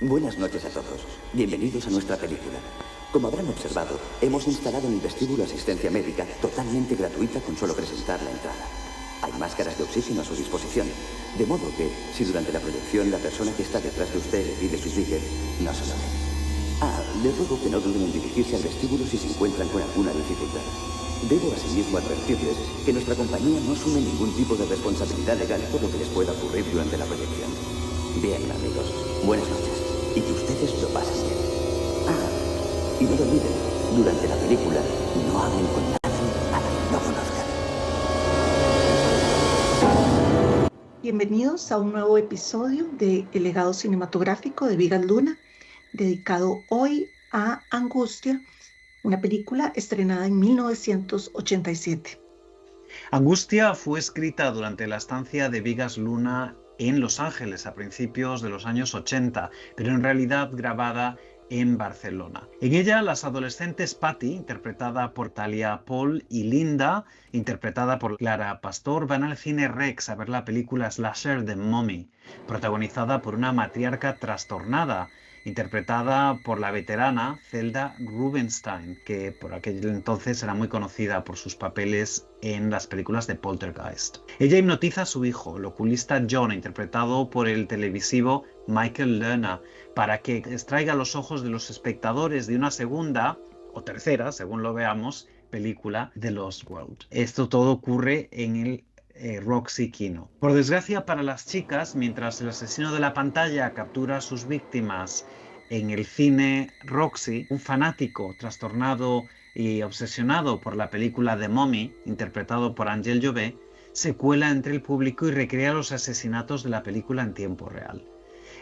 Buenas noches a todos. Bienvenidos a nuestra película. Como habrán observado, hemos instalado en el vestíbulo asistencia médica totalmente gratuita con solo presentar la entrada. Hay máscaras de oxígeno a su disposición, de modo que, si durante la proyección la persona que está detrás de usted le pide su ticket, no se lo dé. Les ruego que no duden en dirigirse al vestíbulo si se encuentran con alguna dificultad. Debo asimismo advertirles que nuestra compañía no asume ningún tipo de responsabilidad legal por lo que les pueda ocurrir durante la proyección. Bien, amigos, buenas noches. Y que ustedes lo pasen bien. Y no lo olviden, durante la película no hablen con nadie a quien no conozcan. Bienvenidos a un nuevo episodio de El legado cinematográfico de Vigas Luna, dedicado hoy a Angustia, una película estrenada en 1987. Angustia fue escrita durante la estancia de Vigas Luna en Los Ángeles a principios de los años 80, pero en realidad grabada en Barcelona. En ella, las adolescentes Patty, interpretada por Thalia Paul, y Linda, interpretada por Clara Pastor, van al cine Rex a ver la película slasher The Mummy, protagonizada por una matriarca trastornada, interpretada por la veterana Zelda Rubinstein, que por aquel entonces era muy conocida por sus papeles en las películas de Poltergeist. Ella hipnotiza a su hijo, el oculista John, interpretado por el televisivo Michael Lerner, para que extraiga los ojos de los espectadores de una segunda o tercera, según lo veamos, película The Lost World. Esto todo ocurre en el Roxy Kino. Por desgracia para las chicas, mientras el asesino de la pantalla captura a sus víctimas en el cine Roxy, un fanático trastornado y obsesionado por la película The Mummy, interpretado por Angel Jobé, se cuela entre el público y recrea los asesinatos de la película en tiempo real.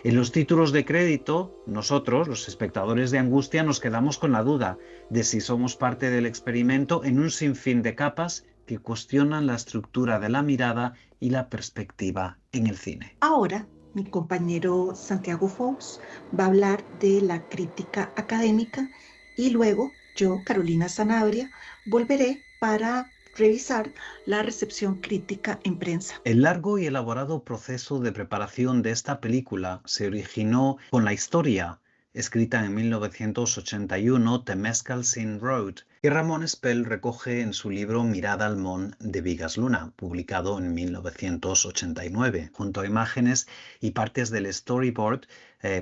En los títulos de crédito, nosotros, los espectadores de Angustia, nos quedamos con la duda de si somos parte del experimento en un sinfín de capas que cuestionan la estructura de la mirada y la perspectiva en el cine. Ahora, mi compañero Santiago Fox va a hablar de la crítica académica y luego yo, Carolina Sanabria, volveré para revisar la recepción crítica en prensa. El largo y elaborado proceso de preparación de esta película se originó con la historia, escrita en 1981, Temescal Sin Road, que Ramón Espel recoge en su libro Mirada al Món de Vigas Luna, publicado en 1989, junto a imágenes y partes del storyboard,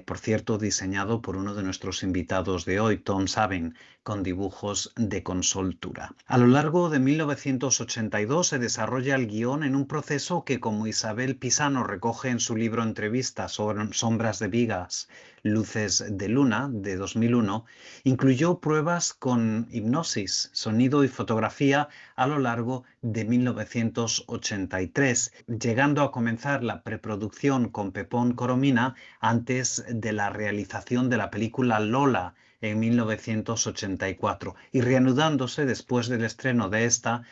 por cierto, diseñado por uno de nuestros invitados de hoy, Tom Sabin, con dibujos de consoltura. A lo largo de 1982 se desarrolla el guión en un proceso que, como Isabel Pisano recoge en su libro Entrevistas sobre Sombras de Vigas, Luces de Luna, de 2001, incluyó pruebas con hipnosis, sonido y fotografía a lo largo de 1983, llegando a comenzar la preproducción con Pepón Coromina antes de la realización de la película Lola en 1984 y reanudándose después del estreno de esta,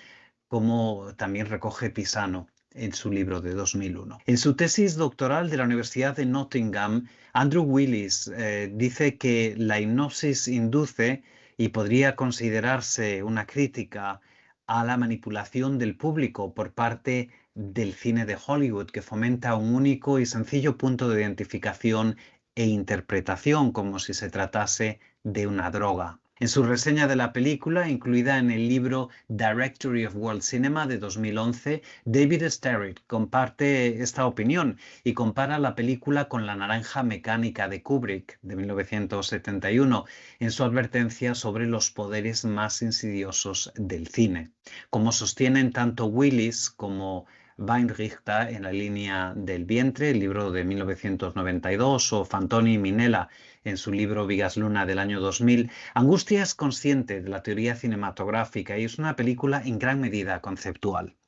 como también recoge Pisano en su libro de 2001. En su tesis doctoral de la Universidad de Nottingham, Andrew Willis dice que la hipnosis induce y podría considerarse una crítica a la manipulación del público por parte del cine de Hollywood, que fomenta un único y sencillo punto de identificación e interpretación, como si se tratase de una droga. En su reseña de la película, incluida en el libro Directory of World Cinema de 2011, David Sterritt comparte esta opinión y compara la película con La naranja mecánica de Kubrick de 1971 en su advertencia sobre los poderes más insidiosos del cine. Como sostienen tanto Willis como Weinrichter en La línea del vientre, el libro de 1992, o Fantoni y Minella en su libro Vigas Luna del año 2000, Angustia es consciente de la teoría cinematográfica y es una película en gran medida conceptual.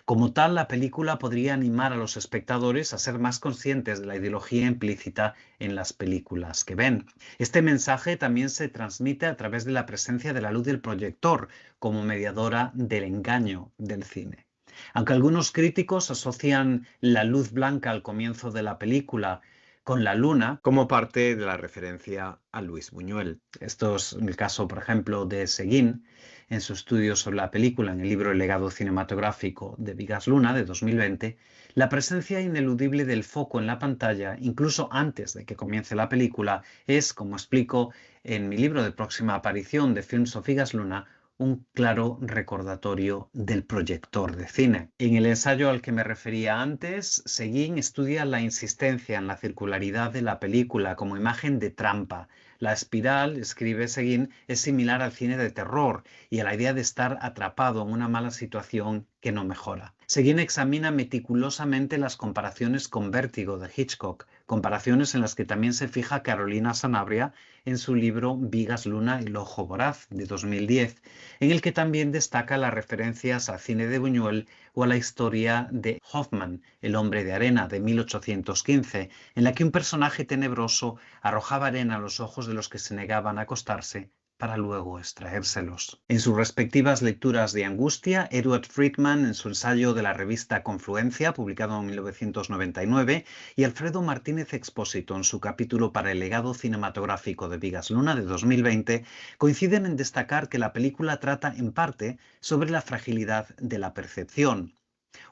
Como tal, la película podría animar a los espectadores a ser más conscientes de la ideología implícita en las películas que ven. Este mensaje también se transmite a través de la presencia de la luz del proyector como mediadora del engaño del cine. Aunque algunos críticos asocian la luz blanca al comienzo de la película con la luna como parte de la referencia a Luis Buñuel. Esto es el caso, por ejemplo, de Seguín en su estudio sobre la película en el libro El legado cinematográfico de Bigas Luna de 2020. La presencia ineludible del foco en la pantalla, incluso antes de que comience la película, es, como explico en mi libro de próxima aparición de Films of Bigas Luna, un claro recordatorio del proyector de cine. En el ensayo al que me refería antes, Seguín estudia la insistencia en la circularidad de la película como imagen de trampa. La espiral, escribe Seguín, es similar al cine de terror y a la idea de estar atrapado en una mala situación que no mejora. Seguín examina meticulosamente las comparaciones con Vértigo de Hitchcock, comparaciones en las que también se fija Carolina Sanabria en su libro Bigas Luna y el ojo voraz de 2010, en el que también destaca las referencias al cine de Buñuel o a la historia de Hoffman, El hombre de arena, de 1815, en la que un personaje tenebroso arrojaba arena a los ojos de los que se negaban a acostarse para luego extraérselos. En sus respectivas lecturas de Angustia, Edward Friedman en su ensayo de la revista Confluencia, publicado en 1999, y Alfredo Martínez Expósito en su capítulo para el legado cinematográfico de Bigas Luna de 2020, coinciden en destacar que la película trata en parte sobre la fragilidad de la percepción.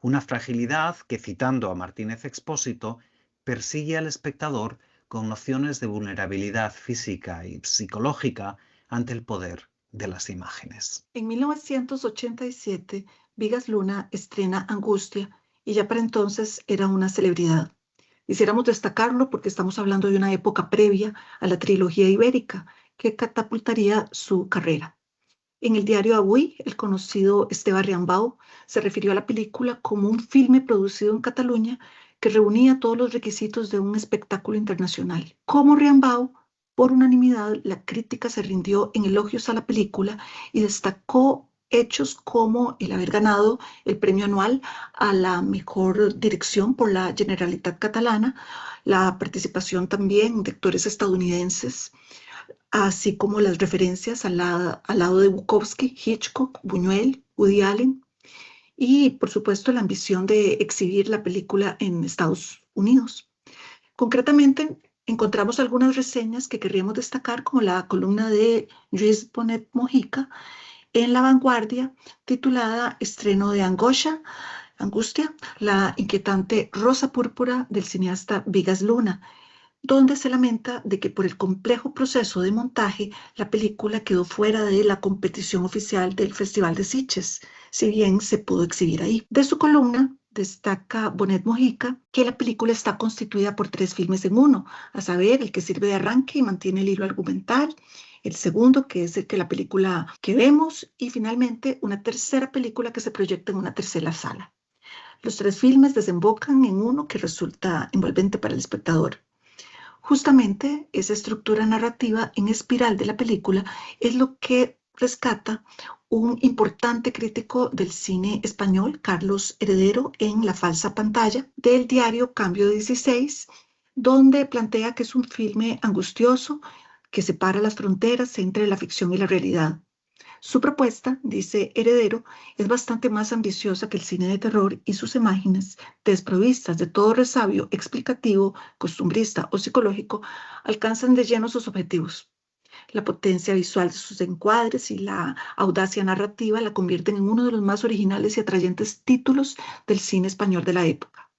Una fragilidad que, citando a Martínez Expósito, persigue al espectador con nociones de vulnerabilidad física y psicológica ante el poder de las imágenes. En 1987, Bigas Luna estrena Angustia y ya para entonces era una celebridad. Quisiéramos destacarlo porque estamos hablando de una época previa a la trilogía ibérica que catapultaría su carrera. En el diario Avui, el conocido Esteban Riambau se refirió a la película como un filme producido en Cataluña que reunía todos los requisitos de un espectáculo internacional. Como Riambau, por unanimidad, la crítica se rindió en elogios a la película y destacó hechos como el haber ganado el premio anual a la mejor dirección por la Generalitat Catalana, la participación también de actores estadounidenses, así como las referencias al lado de Bukowski, Hitchcock, Buñuel, Woody Allen y, por supuesto, la ambición de exhibir la película en Estados Unidos. Concretamente, encontramos algunas reseñas que querríamos destacar, como la columna de Lluís Bonet Mojica en La Vanguardia, titulada Estreno de Angustia, la inquietante rosa púrpura del cineasta Bigas Luna, donde se lamenta de que por el complejo proceso de montaje la película quedó fuera de la competición oficial del Festival de Sitges, si bien se pudo exhibir ahí. De su columna destaca Bonet Mojica que la película está constituida por 3 filmes en uno, a saber, el que sirve de arranque y mantiene el hilo argumental, el segundo, que es el que la película que vemos, y finalmente una tercera película que se proyecta en una tercera sala. Los 3 filmes desembocan en uno que resulta envolvente para el espectador. Justamente esa estructura narrativa en espiral de la película es lo que rescata un importante crítico del cine español, Carlos Heredero, en La falsa pantalla del diario Cambio 16, donde plantea que es un filme angustioso que separa las fronteras entre la ficción y la realidad. Su propuesta, dice Heredero, es bastante más ambiciosa que el cine de terror y sus imágenes, desprovistas de todo resabio explicativo, costumbrista o psicológico, alcanzan de lleno sus objetivos. La potencia visual de sus encuadres y la audacia narrativa la convierten en uno de los más originales y atrayentes títulos del cine español de la época.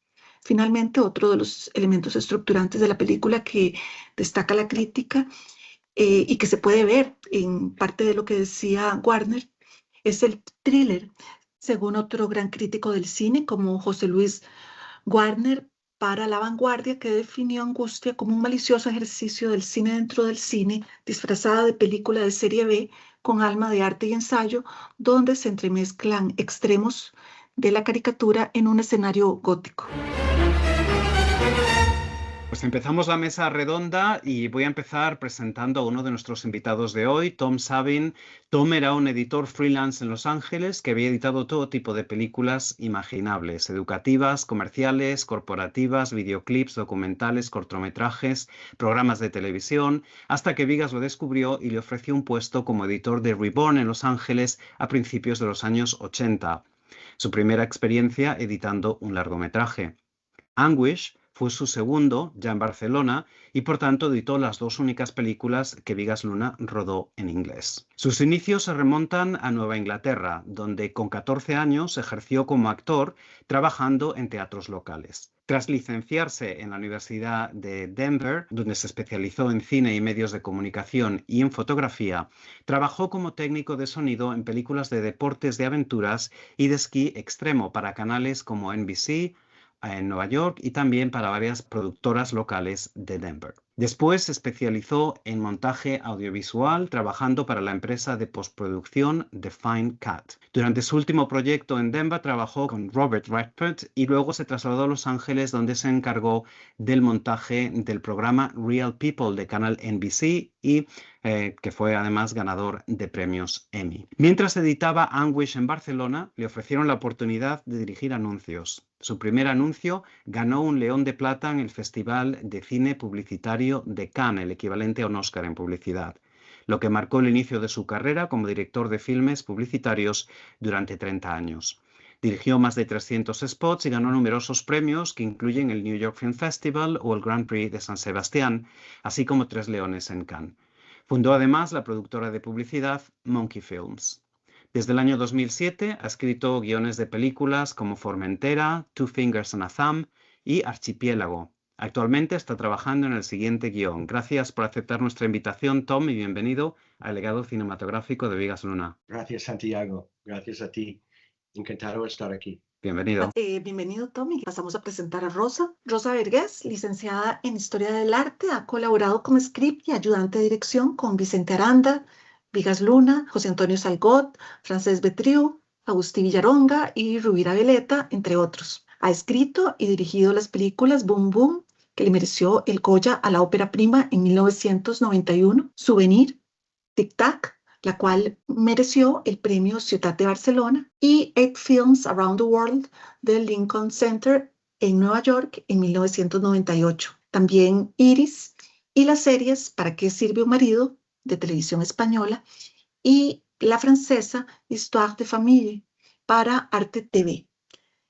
Finalmente, otro de los elementos estructurantes de la película que destaca la crítica y que se puede ver en parte de lo que decía Warner, es el thriller, según otro gran crítico del cine como José Luis Warner para La Vanguardia, que definió Angustia como un malicioso ejercicio del cine dentro del cine, disfrazada de película de serie B con alma de arte y ensayo, donde se entremezclan extremos de la caricatura en un escenario gótico. Pues empezamos la mesa redonda y voy a empezar presentando a uno de nuestros invitados de hoy, Tom Sabin. Tom era un editor freelance en Los Ángeles que había editado todo tipo de películas imaginables, educativas, comerciales, corporativas, videoclips, documentales, cortometrajes, programas de televisión, hasta que Bigas lo descubrió y le ofreció un puesto como editor de Reborn en Los Ángeles a principios de los años 80. Su primera experiencia editando un largometraje. Anguish fue su segundo, ya en Barcelona, y por tanto editó las dos únicas películas que Bigas Luna rodó en inglés. Sus inicios se remontan a Nueva Inglaterra, donde con 14 años ejerció como actor trabajando en teatros locales. Tras licenciarse en la Universidad de Denver, donde se especializó en cine y medios de comunicación y en fotografía, trabajó como técnico de sonido en películas de deportes de aventuras y de esquí extremo para canales como NBC en Nueva York y también para varias productoras locales de Denver. Después se especializó en montaje audiovisual, trabajando para la empresa de postproducción The Fine Cut. Durante su último proyecto en Denver trabajó con Robert Redford y luego se trasladó a Los Ángeles, donde se encargó del montaje del programa Real People de canal NBC y que fue además ganador de premios Emmy. Mientras editaba Anguish en Barcelona, le ofrecieron la oportunidad de dirigir anuncios. Su primer anuncio ganó un León de Plata en el Festival de Cine Publicitario de Cannes, el equivalente a un Oscar en publicidad, lo que marcó el inicio de su carrera como director de filmes publicitarios durante 30 años. Dirigió más de 300 spots y ganó numerosos premios que incluyen el New York Film Festival o el Grand Prix de San Sebastián, así como 3 Leones en Cannes. Fundó además la productora de publicidad Monkey Films. Desde el año 2007 ha escrito guiones de películas como Formentera, Two Fingers and a Thumb y Archipiélago. Actualmente está trabajando en el siguiente guión. Gracias por aceptar nuestra invitación, Tom, y bienvenido al legado cinematográfico de Bigas Luna. Gracias, Santiago. Gracias a ti. Encantado de estar aquí. Bienvenido. Bienvenido, Tommy. Pasamos a presentar a Rosa. Rosa Vergés, licenciada en Historia del Arte, ha colaborado como script y ayudante de dirección con Vicente Aranda, Bigas Luna, José Antonio Salgot, Francesc Betriu, Agustí Villaronga y Rubira Veleta, entre otros. Ha escrito y dirigido las películas Boom Boom, que le mereció el Goya a la ópera prima en 1991, Souvenir, Tic Tac, la cual mereció el premio Ciutat de Barcelona, y 8 Films Around the World del Lincoln Center en Nueva York en 1998. También Iris y las series ¿Para qué sirve un marido?, de Televisión Española, y la francesa Histoire de Famille para Arte TV.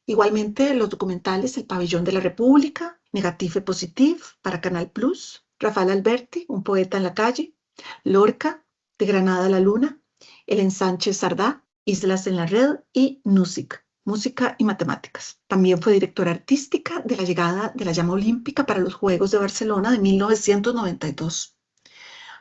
Igualmente los documentales El Pabellón de la República, Negatif et Positif para Canal Plus, Rafael Alberti, Un poeta en la calle, Lorca, De Granada a la Luna, El Ensanche Sardá, Islas en la Red y Nusic, Música y Matemáticas. También fue directora artística de la llegada de la llama olímpica para los Juegos de Barcelona de 1992.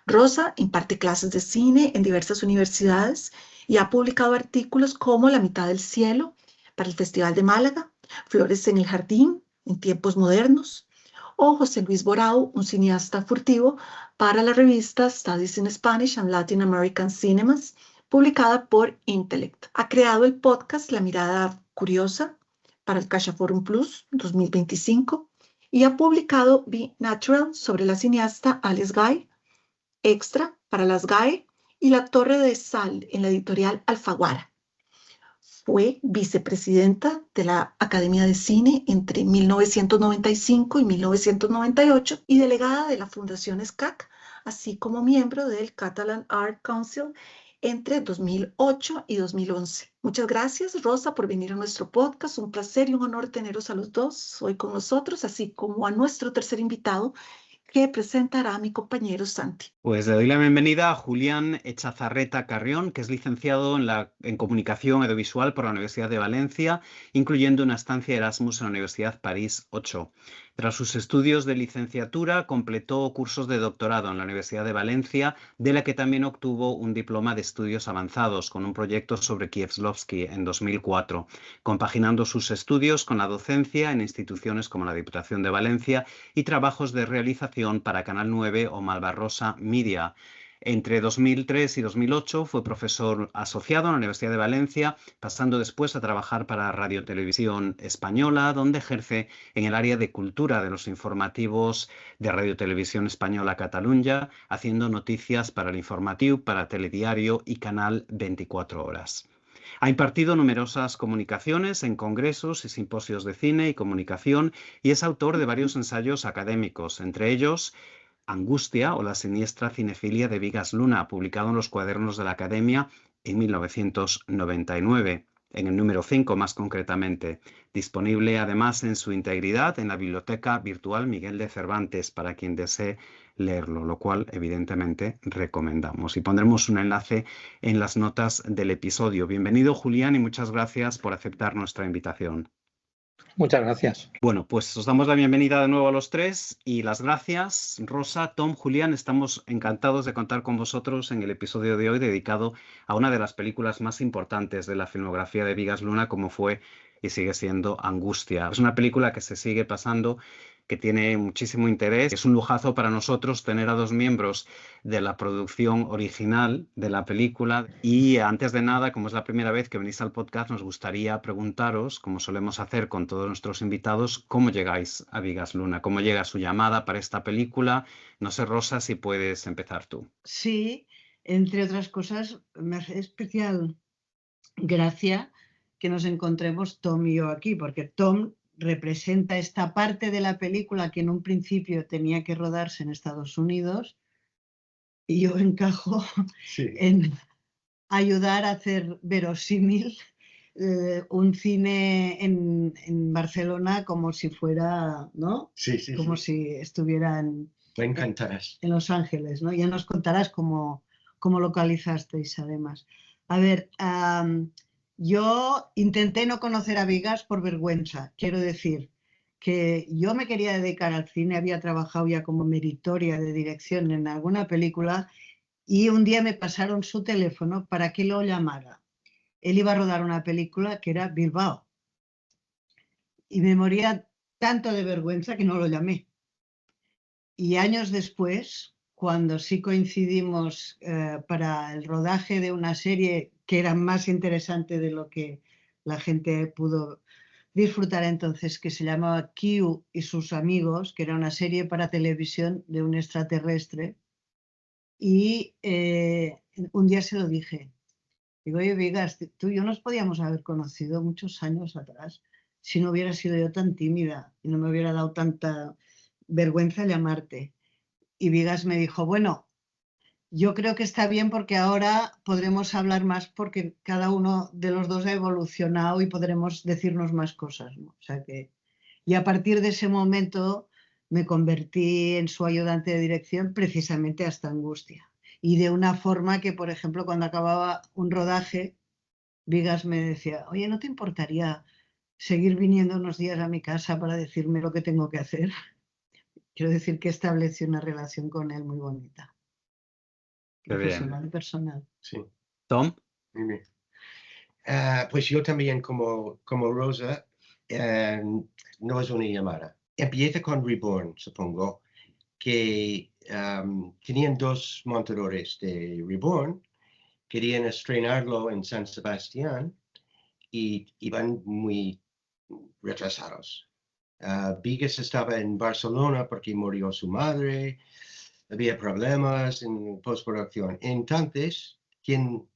Rosa imparte clases de cine en diversas universidades y ha publicado artículos como La mitad del cielo para el Festival de Málaga, Flores en el jardín, En tiempos modernos, o José Luis Borao, un cineasta furtivo, para la revista Studies in Spanish and Latin American Cinemas, publicada por Intellect. Ha creado el podcast La Mirada Curiosa para el Casha Forum Plus 2025 y ha publicado Be Natural sobre la cineasta Alice Guy, Extra para las GAE y La Torre de Sal en la editorial Alfaguara. Fue vicepresidenta de la Academia de Cine entre 1995 y 1998 y delegada de la Fundación SCAC, así como miembro del Catalan Art Council entre 2008 y 2011. Muchas gracias, Rosa, por venir a nuestro podcast. Un placer y un honor teneros a los dos hoy con nosotros, así como a nuestro tercer invitado, que presentará a mi compañero Santi. Pues le doy la bienvenida a Julián Echazarreta Carrión, que es licenciado en Comunicación Audiovisual por la Universidad de Valencia, incluyendo una estancia Erasmus en la Universidad París 8. Tras sus estudios de licenciatura, completó cursos de doctorado en la Universidad de Valencia, de la que también obtuvo un diploma de estudios avanzados con un proyecto sobre Kieślowski en 2004, compaginando sus estudios con la docencia en instituciones como la Diputación de Valencia y trabajos de realización para Canal 9 o Malvarrosa Media. Entre 2003 y 2008 fue profesor asociado en la Universidad de Valencia, pasando después a trabajar para Radio Televisión Española, donde ejerce en el área de cultura de los informativos de Radio Televisión Española Catalunya, haciendo noticias para el informatiu, para Telediario y Canal 24 Horas. Ha impartido numerosas comunicaciones en congresos y simposios de cine y comunicación y es autor de varios ensayos académicos, entre ellos Angustia o la siniestra cinefilia de Bigas Luna, publicado en los Cuadernos de la Academia en 1999. en el número 5 más concretamente. Disponible además en su integridad en la Biblioteca Virtual Miguel de Cervantes para quien desee leerlo, lo cual evidentemente recomendamos. Y pondremos un enlace en las notas del episodio. Bienvenido, Julián, y muchas gracias por aceptar nuestra invitación. Muchas gracias. Bueno, pues os damos la bienvenida de nuevo a los tres y las gracias. Rosa, Tom, Julián, estamos encantados de contar con vosotros en el episodio de hoy dedicado a una de las películas más importantes de la filmografía de Bigas Luna, como fue y sigue siendo Angustia. Es una película que se sigue pasando, que tiene muchísimo interés. Es un lujazo para nosotros tener a dos miembros de la producción original de la película. Y antes de nada, como es la primera vez que venís al podcast, nos gustaría preguntaros, como solemos hacer con todos nuestros invitados, ¿cómo llegáis a Bigas Luna? ¿Cómo llega su llamada para esta película? No sé, Rosa, si puedes empezar tú. Sí, entre otras cosas, me hace especial gracia que nos encontremos Tom y yo aquí, porque Tom representa esta parte de la película que en un principio tenía que rodarse en Estados Unidos y yo encajo en ayudar a hacer verosímil un cine en Barcelona como si fuera, ¿no? Como si estuviera en Los Ángeles, ¿no? Ya nos contarás cómo localizasteis además. A ver, yo intenté no conocer a Bigas por vergüenza. Quiero decir que yo me quería dedicar al cine, había trabajado ya como meritoria de dirección en alguna película y un día me pasaron su teléfono para que lo llamara. Él iba a rodar una película que era Bilbao y me moría tanto de vergüenza que no lo llamé. Y años después, cuando sí coincidimos para el rodaje de una serie que era más interesante de lo que la gente pudo disfrutar entonces, que se llamaba Q y sus amigos, que era una serie para televisión de un extraterrestre, y un día se lo dije. Digo, oye, Bigas, tú y yo nos podíamos haber conocido muchos años atrás si no hubiera sido yo tan tímida y no me hubiera dado tanta vergüenza llamarte. Y Bigas me dijo, bueno, yo creo que está bien porque ahora podremos hablar más porque cada uno de los dos ha evolucionado y podremos decirnos más cosas, ¿no? O sea que, y a partir de ese momento me convertí en su ayudante de dirección precisamente hasta Angustia. Y de una forma que, por ejemplo, cuando acababa un rodaje, Bigas me decía, oye, ¿no te importaría seguir viniendo unos días a mi casa para decirme lo que tengo que hacer? Quiero decir que establecí una relación con él muy bonita. Qué Profesional y personal. Sí. Tom. Muy bien. Pues yo también, como Rosa, no es una llamada. Empieza con Reborn, supongo, que tenían dos montadores de Reborn, querían estrenarlo en San Sebastián y iban muy retrasados. Bigas estaba en Barcelona porque murió su madre, había problemas en postproducción. Entonces, ¿quién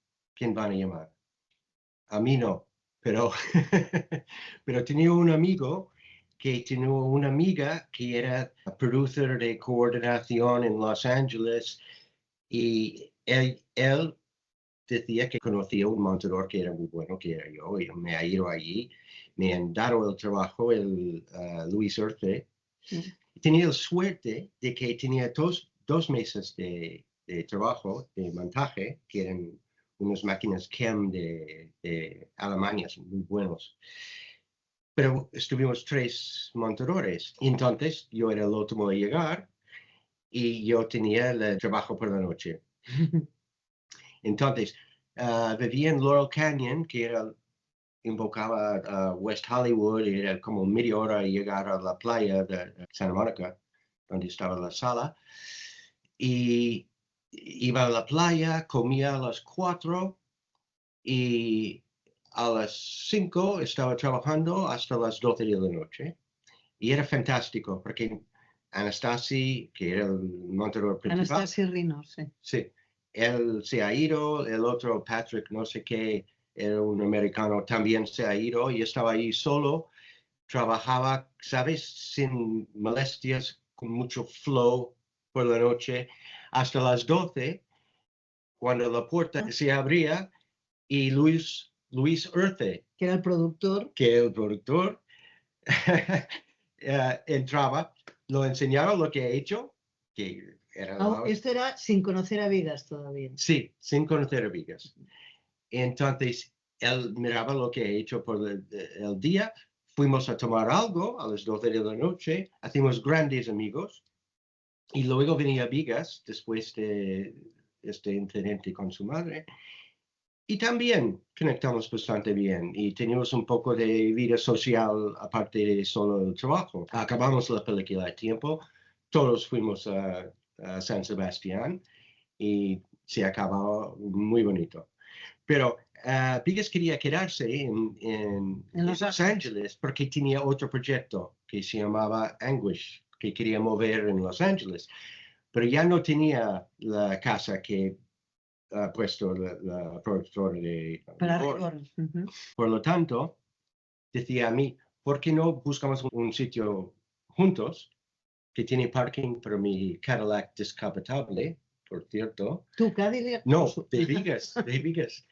van a llamar? A mí no, pero, pero tenía un amigo que tenía una amiga que era producer de coordinación en Los Ángeles y él decía que conocía un montador que era muy bueno, que era yo, y me ha ido allí, me han dado el trabajo, Luis Urte. Sí. Tenía la suerte de que tenía dos meses de trabajo, de montaje, que eran unas máquinas Chem de Alemania, muy buenos. Pero estuvimos 3 montadores. Entonces, yo era el último a llegar y yo tenía el trabajo por la noche. Entonces, vivía en Laurel Canyon, que invocaba a West Hollywood, y era como media hora llegar a la playa de Santa Mónica, donde estaba la sala. Y iba a la playa, comía a las 4 y a las 5 estaba trabajando hasta las 12 de la noche. Y era fantástico, porque Anastasi, que era el montador principal. Anastasi Rino, sí. Sí, él se ha ido, el otro Patrick, no sé qué, era un americano, también se ha ido y estaba ahí solo. Trabajaba, ¿sabes? Sin molestias, con mucho flow por la noche, hasta las 12, cuando la puerta se abría y Luis Luis Urte, que era el productor. que el productor entraba, lo enseñaba lo que ha hecho, que era Esto era sin conocer a Vigas todavía. Sí, sin conocer a Vigas. Entonces, él miraba lo que he hecho por el día. Fuimos a tomar algo a las 12 de la noche. Hacíamos grandes amigos. Y luego venía Vigas después de este incidente con su madre. Y también conectamos bastante bien. Y teníamos un poco de vida social aparte de solo el trabajo. Acabamos la película a tiempo. Todos fuimos a San Sebastián. Y se acabó muy bonito. Pero Vigas quería quedarse en Los Ángeles porque tenía otro proyecto que se llamaba Anguish, que quería mover en Los Ángeles. Pero ya no tenía la casa que ha puesto la productora de... Por lo tanto, decía a mí, ¿por qué no buscamos un sitio juntos que tiene parking para mi Cadillac descapotable, por cierto? ¿Tu Cadillac? No, de Vigas.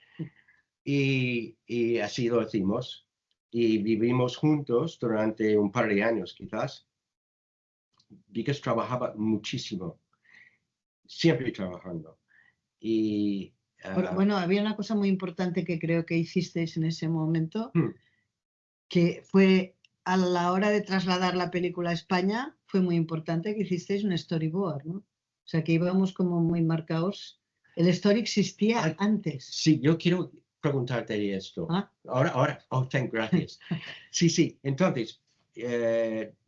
Y así lo hicimos. Y vivimos juntos durante un par de años, quizás. Vigas trabajaba muchísimo. Siempre trabajando. Y... Bueno, había una cosa muy importante que creo que hicisteis en ese momento, que fue a la hora de trasladar la película a España, fue muy importante que hicisteis un storyboard, ¿no? O sea, que íbamos como muy marcados. El story existía antes. Sí, yo quiero preguntarte esto. Ahora, gracias. Sí, entonces,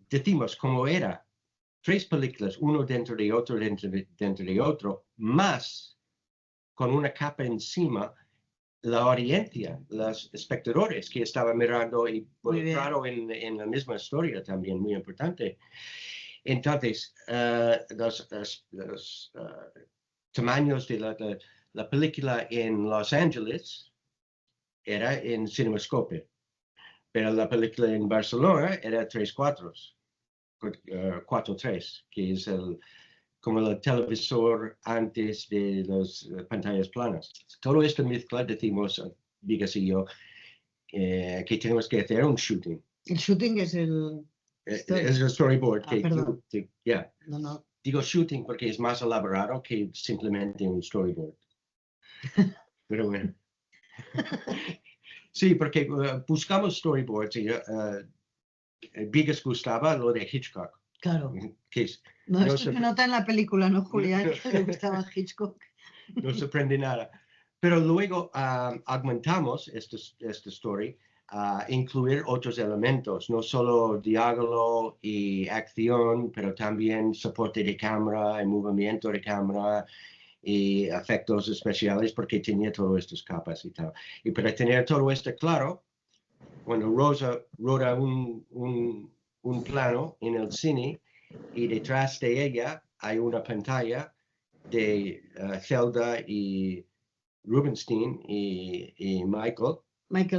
decimos como era 3 películas, uno dentro de otro, dentro de otro, más con una capa encima, la audiencia, los espectadores que estaban mirando y claro, en la misma historia también, muy importante. Entonces, los tamaños de la película en Los Ángeles era en CinemaScope, pero la película en Barcelona era 3:4, 4:3, que es como el televisor antes de las pantallas planas. Todo esto mezcla, decimos Vigas y yo, que tenemos que hacer un shooting. El shooting es el... Es el storyboard. Perdón. No. Digo shooting porque es más elaborado que simplemente un storyboard. Pero bueno. Sí, porque buscamos storyboards y Vigas gustaba lo de Hitchcock. Claro. Que es, no, esto se nota en la película, ¿no, Julián? Que le gustaba Hitchcock. No se aprende nada. Pero luego aumentamos esta story a incluir otros elementos, no solo diálogo y acción, pero también soporte de cámara, el movimiento de cámara y efectos especiales, porque tenía todas estas capas y tal. Y para tener todo esto claro, cuando Rosa roda un plano en el cine y detrás de ella hay una pantalla de Zelda y Rubinstein y Michael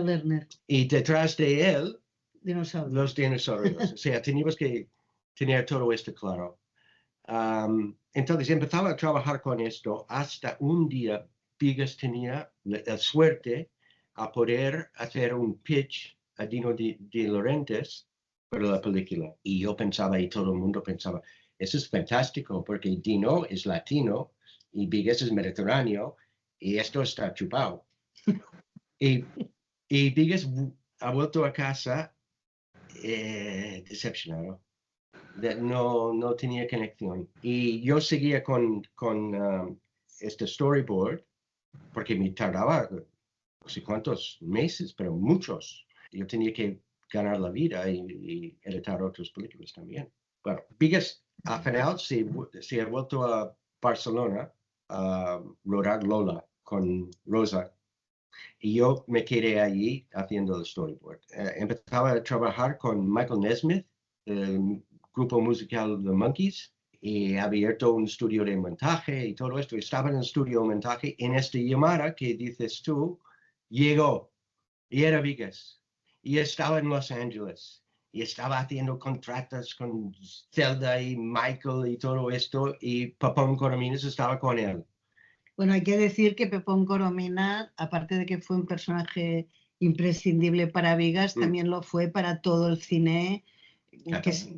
Lerner. Y detrás de él, los dinosaurios. O sea, teníamos que tener todo esto claro. Entonces empezaba a trabajar con esto hasta un día Vigas tenía la suerte a poder hacer un pitch a Dino de Laurentiis para la película. Y yo pensaba, y todo el mundo pensaba, eso es fantástico, porque Dino es latino y Vigas es mediterráneo, y esto está chupado. y Vigas ha vuelto a casa decepcionado. No tenía conexión. Y yo seguía con este storyboard, porque me tardaba no sé cuántos meses, pero muchos. Yo tenía que ganar la vida y editar otras películas también. Bueno, Vigas al final se ha vuelto a Barcelona a rodar Lola con Rosa. Y yo me quedé allí haciendo el storyboard. Empezaba a trabajar con Michael Nesmith, el grupo musical The Monkees, y ha abierto un estudio de montaje y todo esto. Estaba en el estudio de montaje. En esta llamada que dices tú, llegó y era Vigas. Y estaba en Los Ángeles. Y estaba haciendo contratos con Zelda y Michael y todo esto. Y Pepón Corominas estaba con él. Bueno, hay que decir que Pepón Coromina, aparte de que fue un personaje imprescindible para Vigas, también lo fue para todo el cine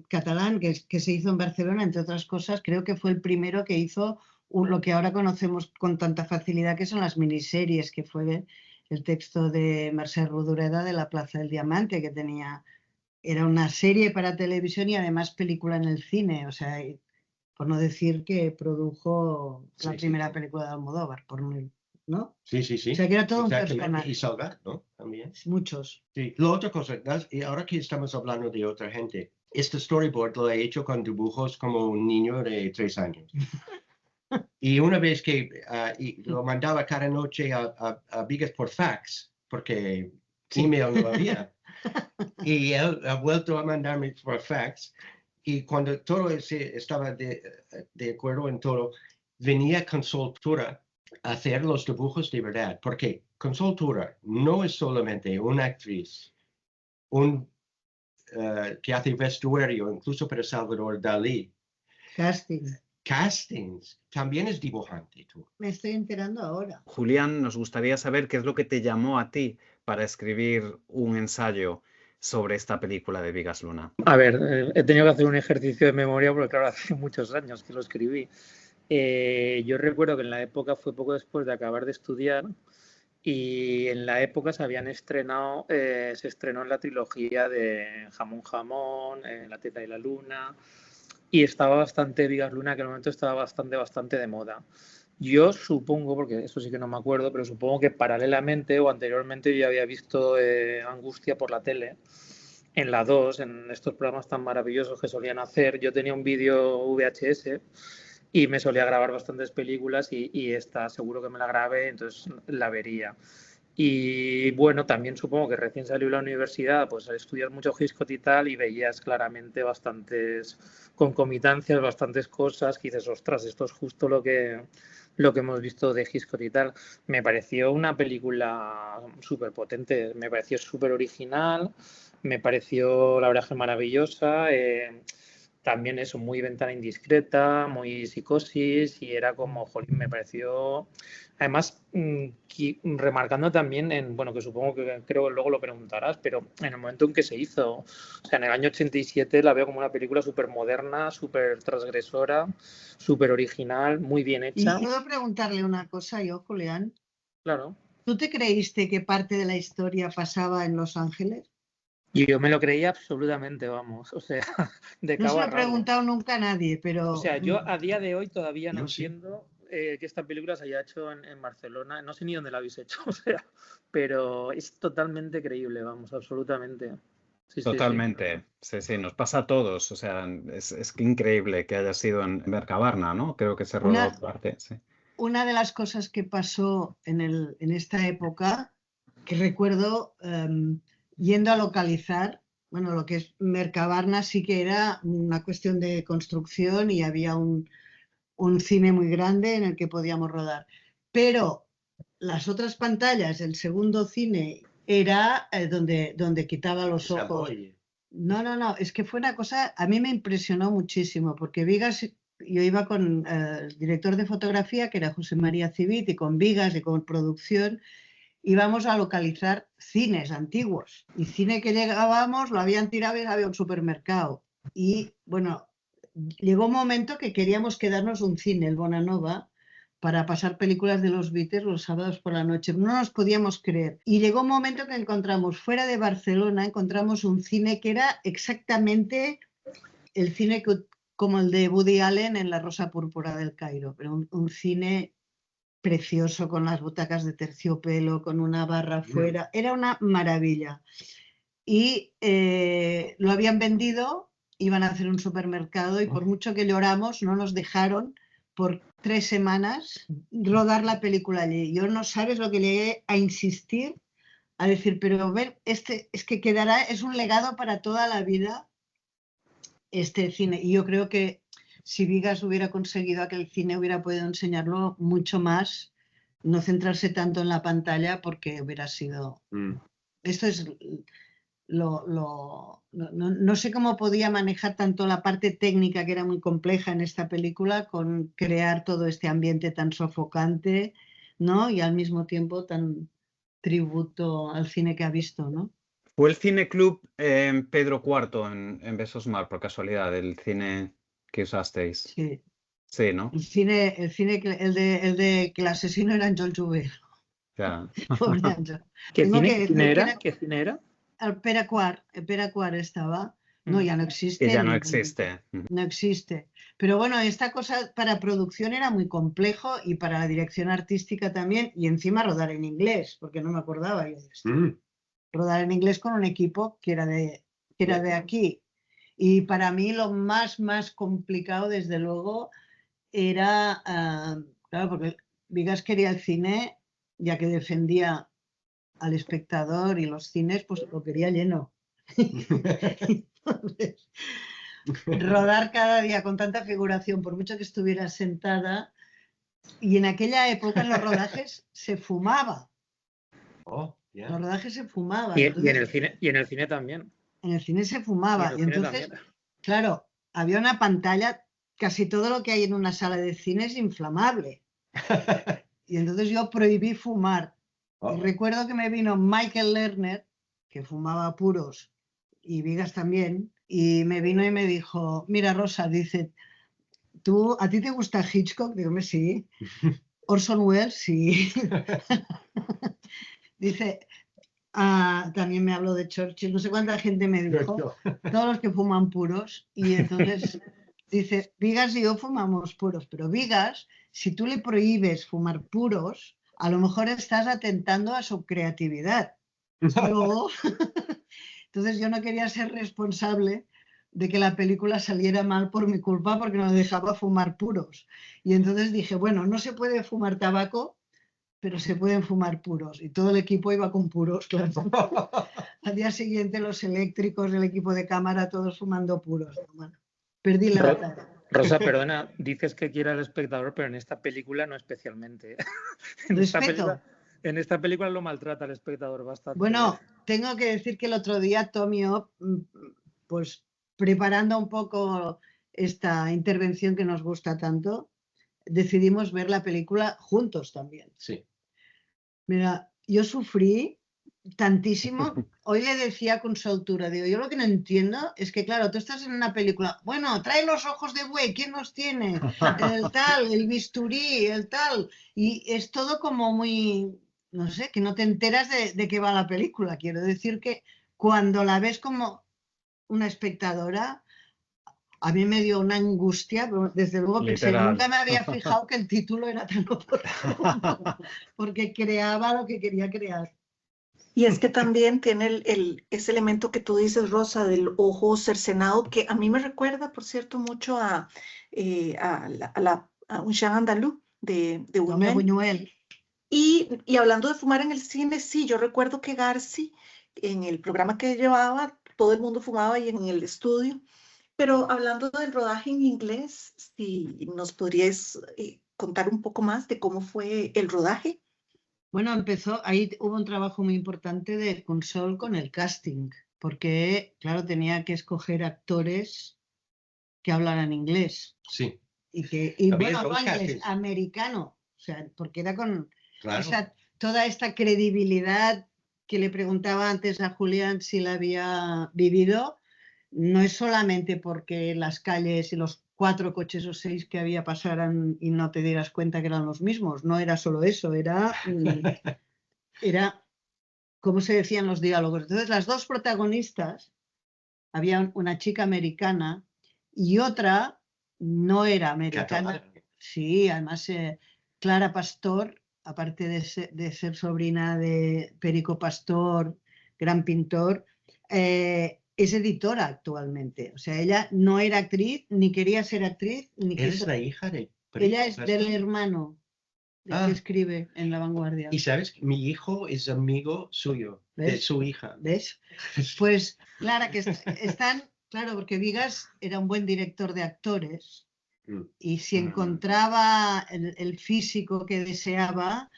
catalán que se hizo en Barcelona, entre otras cosas. Creo que fue el primero que hizo lo que ahora conocemos con tanta facilidad, que son las miniseries, que fue el texto de Mercè Rodoreda de La Plaza del Diamante, que era una serie para televisión y además película en el cine, o sea, por no decir que produjo la primera película de Almodóvar, ¿no? Sí, sí, sí. O sea, que era todo un Exactamente. personaje. Y Salgado, ¿no? También. Muchos. Sí. La otra cosa, y ahora que estamos hablando de otra gente, este storyboard lo he hecho con dibujos como un niño de 3 años. Y una vez que y lo mandaba cada noche a Vigas por fax, porque email no había. Y él ha vuelto a mandarme por fax. Y cuando todo estaba de acuerdo en todo, venía Consultura a hacer los dibujos de verdad. Porque Consultura no es solamente una actriz, que hace vestuario, incluso para Salvador Dalí. Castings. También es dibujante, tú. Me estoy enterando ahora. Julián, nos gustaría saber qué es lo que te llamó a ti para escribir un ensayo sobre esta película de Vigas Luna. A ver, he tenido que hacer un ejercicio de memoria porque claro, hace muchos años que lo escribí. Yo recuerdo que en la época fue poco después de acabar de estudiar y en la época se estrenó en la trilogía de Jamón Jamón, La Teta y la Luna, y estaba bastante Vigas Luna, que en el momento estaba bastante de moda. Yo supongo, porque eso sí que no me acuerdo, pero supongo que paralelamente o anteriormente yo había visto Angustia por la tele, en la 2, en estos programas tan maravillosos que solían hacer. Yo tenía un vídeo VHS y me solía grabar bastantes películas y esta seguro que me la grabé, entonces la vería. Y bueno, también supongo que recién salió de la universidad, pues estudias mucho Hitchcock y tal, y veías claramente bastantes concomitancias, bastantes cosas, que dices, ostras, esto es justo lo que hemos visto de Hitchcock y tal. Me pareció una película súper potente, me pareció súper original, me pareció la verdad que maravillosa. También eso, muy Ventana Indiscreta, muy Psicosis, y era como, jolín, me pareció, además, remarcando también bueno, que supongo que creo que luego lo preguntarás, pero en el momento en que se hizo, o sea, en el año 87 la veo como una película súper moderna, súper transgresora, súper original, muy bien hecha. ¿Y puedo preguntarle una cosa yo, Julián? Claro. ¿Tú te creíste que parte de la historia pasaba en Los Ángeles? Y yo me lo creía absolutamente, vamos, o sea, de cabo a rabo. No se lo he preguntado nunca a nadie, pero... O sea, yo a día de hoy todavía no sí. entiendo que esta película se haya hecho en Barcelona, no sé ni dónde la habéis hecho, o sea, pero es totalmente creíble, vamos, absolutamente. Sí, Totalmente, sí, nos pasa a todos, o sea, es increíble que haya sido en Mercabarna, ¿no? Creo que se rodó parte, sí. Una de las cosas que pasó en esta época, que recuerdo yendo a localizar, bueno, lo que es Mercabarna sí que era una cuestión de construcción y había un cine muy grande en el que podíamos rodar. Pero las otras pantallas, el segundo cine, era donde quitaba los ojos. No, es que fue una cosa, a mí me impresionó muchísimo, porque Vigas, yo iba con el director de fotografía, que era José María Civit, y con Vigas y con producción, íbamos a localizar cines antiguos. Y cine que llegábamos lo habían tirado y había un supermercado. Y bueno, llegó un momento que queríamos quedarnos un cine, el Bonanova, para pasar películas de los Beatles los sábados por la noche. No nos podíamos creer. Y llegó un momento que encontramos, fuera de Barcelona, encontramos un cine que era exactamente el cine como el de Woody Allen en La Rosa Púrpura del Cairo, pero un cine precioso, con las butacas de terciopelo, con una barra afuera. Era una maravilla. Y lo habían vendido, iban a hacer un supermercado y por mucho que lloramos no nos dejaron por 3 semanas rodar la película allí. Yo no sabes lo que llegué a insistir, a decir, pero ver, es que quedará, es un legado para toda la vida este cine. Y yo creo que si Vigas hubiera conseguido aquel cine, hubiera podido enseñarlo mucho más, no centrarse tanto en la pantalla, porque hubiera sido... Esto es no sé cómo podía manejar tanto la parte técnica, que era muy compleja en esta película, con crear todo este ambiente tan sofocante, ¿no? Y al mismo tiempo tan tributo al cine que ha visto, ¿no? ¿Fue el Cineclub Pedro IV en Besos Mar, por casualidad, el cine que usasteis? Sí. Sí, ¿no? El de que el asesino era Àngel Jové. Ya. Pobre Àngel. ¿Qué Tengo que cine decir que era? ¿Qué cine era? el Pere Quart estaba. No, ya no existe. Que ya no existe. No existe. Pero bueno, esta cosa para producción era muy complejo y para la dirección artística también, y encima rodar en inglés, porque no me acordaba yo de esto. Rodar en inglés con un equipo que era de aquí. Y para mí lo más complicado, desde luego, era, claro, porque Vigas quería el cine, ya que defendía al espectador y los cines, pues lo quería lleno. Entonces, rodar cada día con tanta figuración, por mucho que estuviera sentada, y en aquella época en los rodajes se fumaba. Oh, yeah. Los rodajes se fumaban. Y en el cine también. En el cine se fumaba. Y entonces, claro, había una pantalla, casi todo lo que hay en una sala de cine es inflamable. Y entonces yo prohibí fumar. Y recuerdo que me vino Michael Lerner, que fumaba puros, y Vigas también, y me vino y me dijo, mira Rosa, dice, ¿a ti te gusta Hitchcock? Digo, sí. Orson Welles, sí. Dice, también me habló de Churchill, no sé cuánta gente me dijo, todos los que fuman puros, y entonces dice, Vigas y yo fumamos puros, pero Vigas, si tú le prohíbes fumar puros, a lo mejor estás atentando a su creatividad. Luego, entonces yo no quería ser responsable de que la película saliera mal por mi culpa porque no dejaba fumar puros. Y entonces dije, bueno, no se puede fumar tabaco, pero se pueden fumar puros. Y todo el equipo iba con puros, claro. Al día siguiente los eléctricos, el equipo de cámara, todos fumando puros. Bueno, perdí la batalla. Rosa, perdona, dices que quiere al espectador, pero en esta película no especialmente. En esta película lo maltrata al espectador bastante. Bueno, tengo que decir que el otro día Tom y yo, pues preparando un poco esta intervención que nos gusta tanto, decidimos ver la película juntos también. Sí. Mira, yo sufrí tantísimo. Hoy le decía con soltura, digo, yo lo que no entiendo es que, claro, tú estás en una película, bueno, trae los ojos de buey, ¿quién los tiene? El tal, el bisturí, el tal. Y es todo como muy, no sé, que no te enteras de qué va la película. Quiero decir que cuando la ves como una espectadora, a mí me dio una angustia, pero desde luego pensé, nunca me había fijado que el título era tan oportuno, porque creaba lo que quería crear. Y es que también tiene ese elemento que tú dices, Rosa, del ojo cercenado, que a mí me recuerda, por cierto, mucho a un Jean Andalou de Buñuel. Y hablando de fumar en el cine, sí, yo recuerdo que Garci, en el programa que llevaba, todo el mundo fumaba ahí en el estudio. Pero hablando del rodaje en inglés, si nos podrías contar un poco más de cómo fue el rodaje. Bueno, ahí hubo un trabajo muy importante de Consol con el casting, porque, claro, tenía que escoger actores que hablaran inglés. Sí. Y bueno, no inglés, americano, o sea, porque era con toda esta credibilidad que le preguntaba antes a Julián si la había vivido. No es solamente porque las calles y los 4 coches o 6 que había pasaran y no te dieras cuenta que eran los mismos. No era solo eso, era como se decían los diálogos. Entonces, las dos protagonistas, había una chica americana y otra no era americana. Sí, además Clara Pastor, aparte de ser sobrina de Perico Pastor, gran pintor, es editora actualmente. O sea, ella no era actriz, ni quería ser actriz. ¿Es la hija de Perico Ella es del hermano que escribe en La Vanguardia. Y sabes, mi hijo es amigo suyo, de su hija. ¿Ves? Pues, Clara, que están, claro, porque Vigas era un buen director de actores y si encontraba el físico que deseaba,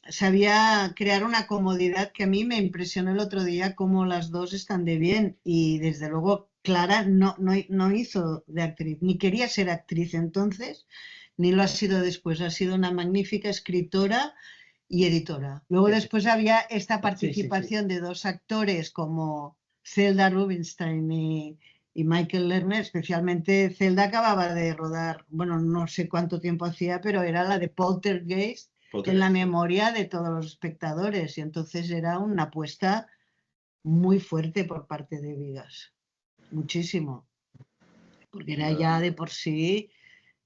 sabía crear una comodidad que a mí me impresionó el otro día cómo las dos están de bien y desde luego Clara no hizo de actriz, ni quería ser actriz entonces, ni lo ha sido después, ha sido una magnífica escritora y editora. Luego después había esta participación de dos actores como Zelda Rubinstein y Michael Lerner, especialmente Zelda acababa de rodar, bueno, no sé cuánto tiempo hacía, pero era la de Poltergeist en la memoria de todos los espectadores y entonces era una apuesta muy fuerte por parte de Vigas, muchísimo, porque era ya de por sí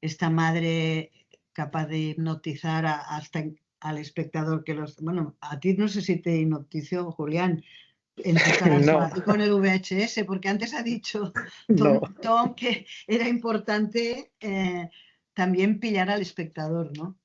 esta madre capaz de hipnotizar hasta al espectador que los... Bueno, a ti no sé si te hipnotizó, Julián, en tu casa y con el VHS, porque antes ha dicho Tom que era importante también pillar al espectador, ¿no?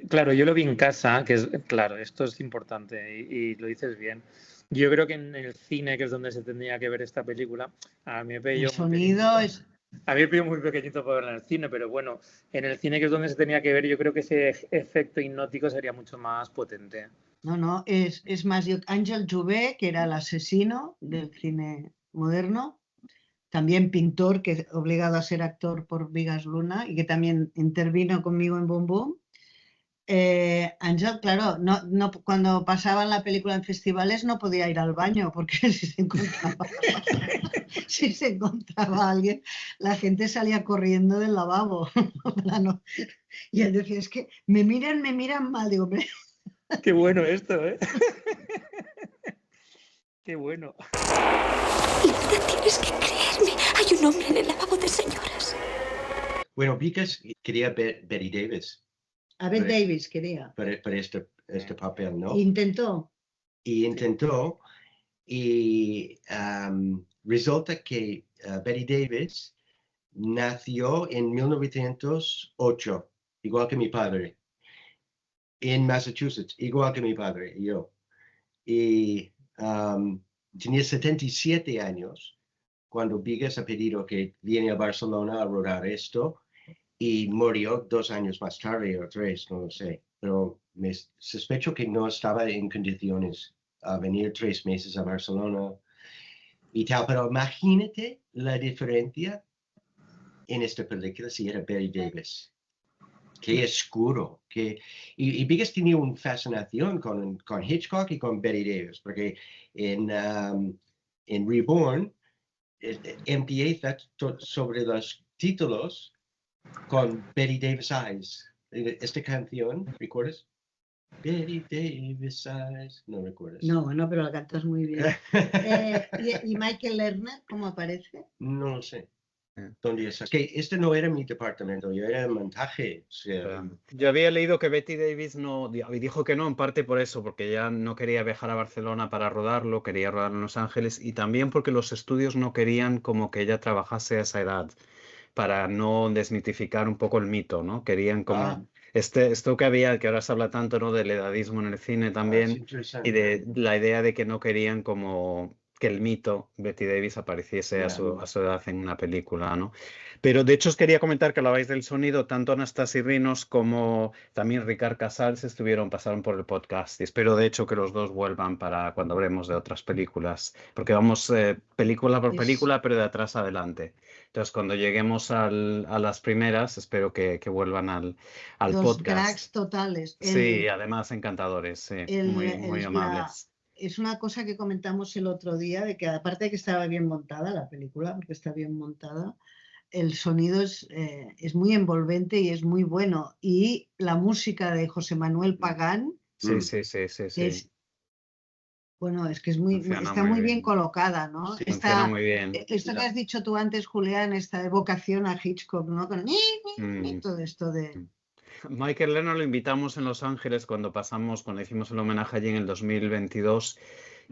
Claro, yo lo vi en casa, que es, claro, esto es importante y lo dices bien. Yo creo que en el cine, que es donde se tendría que ver esta película, a mí me pilló el sonido es... A mí me pilló muy pequeñito para verla en el cine, pero bueno, en el cine, que es donde se tenía que ver, yo creo que ese efecto hipnótico sería mucho más potente. No, es más, Ángel Jouvet, que era el asesino del cine moderno, también pintor, que obligado a ser actor por Vigas Luna y que también intervino conmigo en Boom Boom. Ángel, claro, cuando pasaban la película en festivales no podía ir al baño porque si se encontraba alguien, la gente salía corriendo del lavabo. Y él decía, es que me miran mal. Digo, qué bueno esto, ¿eh? Qué bueno. Linda, tienes que creerme. Hay un hombre en el lavabo de señoras. Bueno, Vigas quería Betty Davis. A Bette Davis quería. Para este papel, ¿no? Intentó. Y resulta que Betty Davis nació en 1908, igual que mi padre, en Massachusetts, igual que mi padre y yo. Y tenía 77 años cuando Vigas ha pedido que viene a Barcelona a rodar esto y murió 2 años más tarde o 3, no lo sé. Pero me sospecho que no estaba en condiciones a venir 3 meses a Barcelona y tal. Pero imagínate la diferencia en esta película si era Betty Davis. Qué oscuro. Y Vigas tenía una fascinación con Hitchcock y con Betty Davis, porque en Reborn empieza sobre los títulos con Betty Davis Eyes. Esta canción, ¿recuerdas? Betty Davis Eyes. ¿No recuerdas? No, pero la cantas muy bien. ¿Y Michael Lerner cómo aparece? No lo sé. ¿Dónde es? Que este no era mi departamento, yo era en montaje. O sea, yo había leído que Betty Davis y dijo que no, en parte por eso, porque ya no quería viajar a Barcelona para rodarlo, quería rodarlo en Los Ángeles y también porque los estudios no querían como que ella trabajase a esa edad, para no desmitificar un poco el mito, ¿no? Querían como esto que ahora se habla tanto, ¿no? Del edadismo en el cine también y de la idea de que no querían como que el mito Betty Davis apareciese a su edad en una película, ¿no? Pero de hecho os quería comentar que hablabais del sonido, tanto Anastasi Rinos como también Ricard Casals pasaron por el podcast y espero de hecho que los dos vuelvan para cuando hablemos de otras películas, porque vamos película por película, pero de atrás adelante. Entonces cuando lleguemos a las primeras, espero que vuelvan al los podcast. Cracks totales. Sí, además encantadores, sí, muy amables. Es una cosa que comentamos el otro día, de que aparte de que estaba bien montada la película, porque está bien montada, el sonido es muy envolvente y es muy bueno. Y la música de José Manuel Pagán sí. Bueno, es que está muy bien colocada, ¿no? Sí, funciona muy bien. Esto que has dicho tú antes, Julián, esta evocación a Hitchcock, ¿no? Con todo esto de... Michael Lerner lo invitamos en Los Ángeles cuando hicimos el homenaje allí en el 2022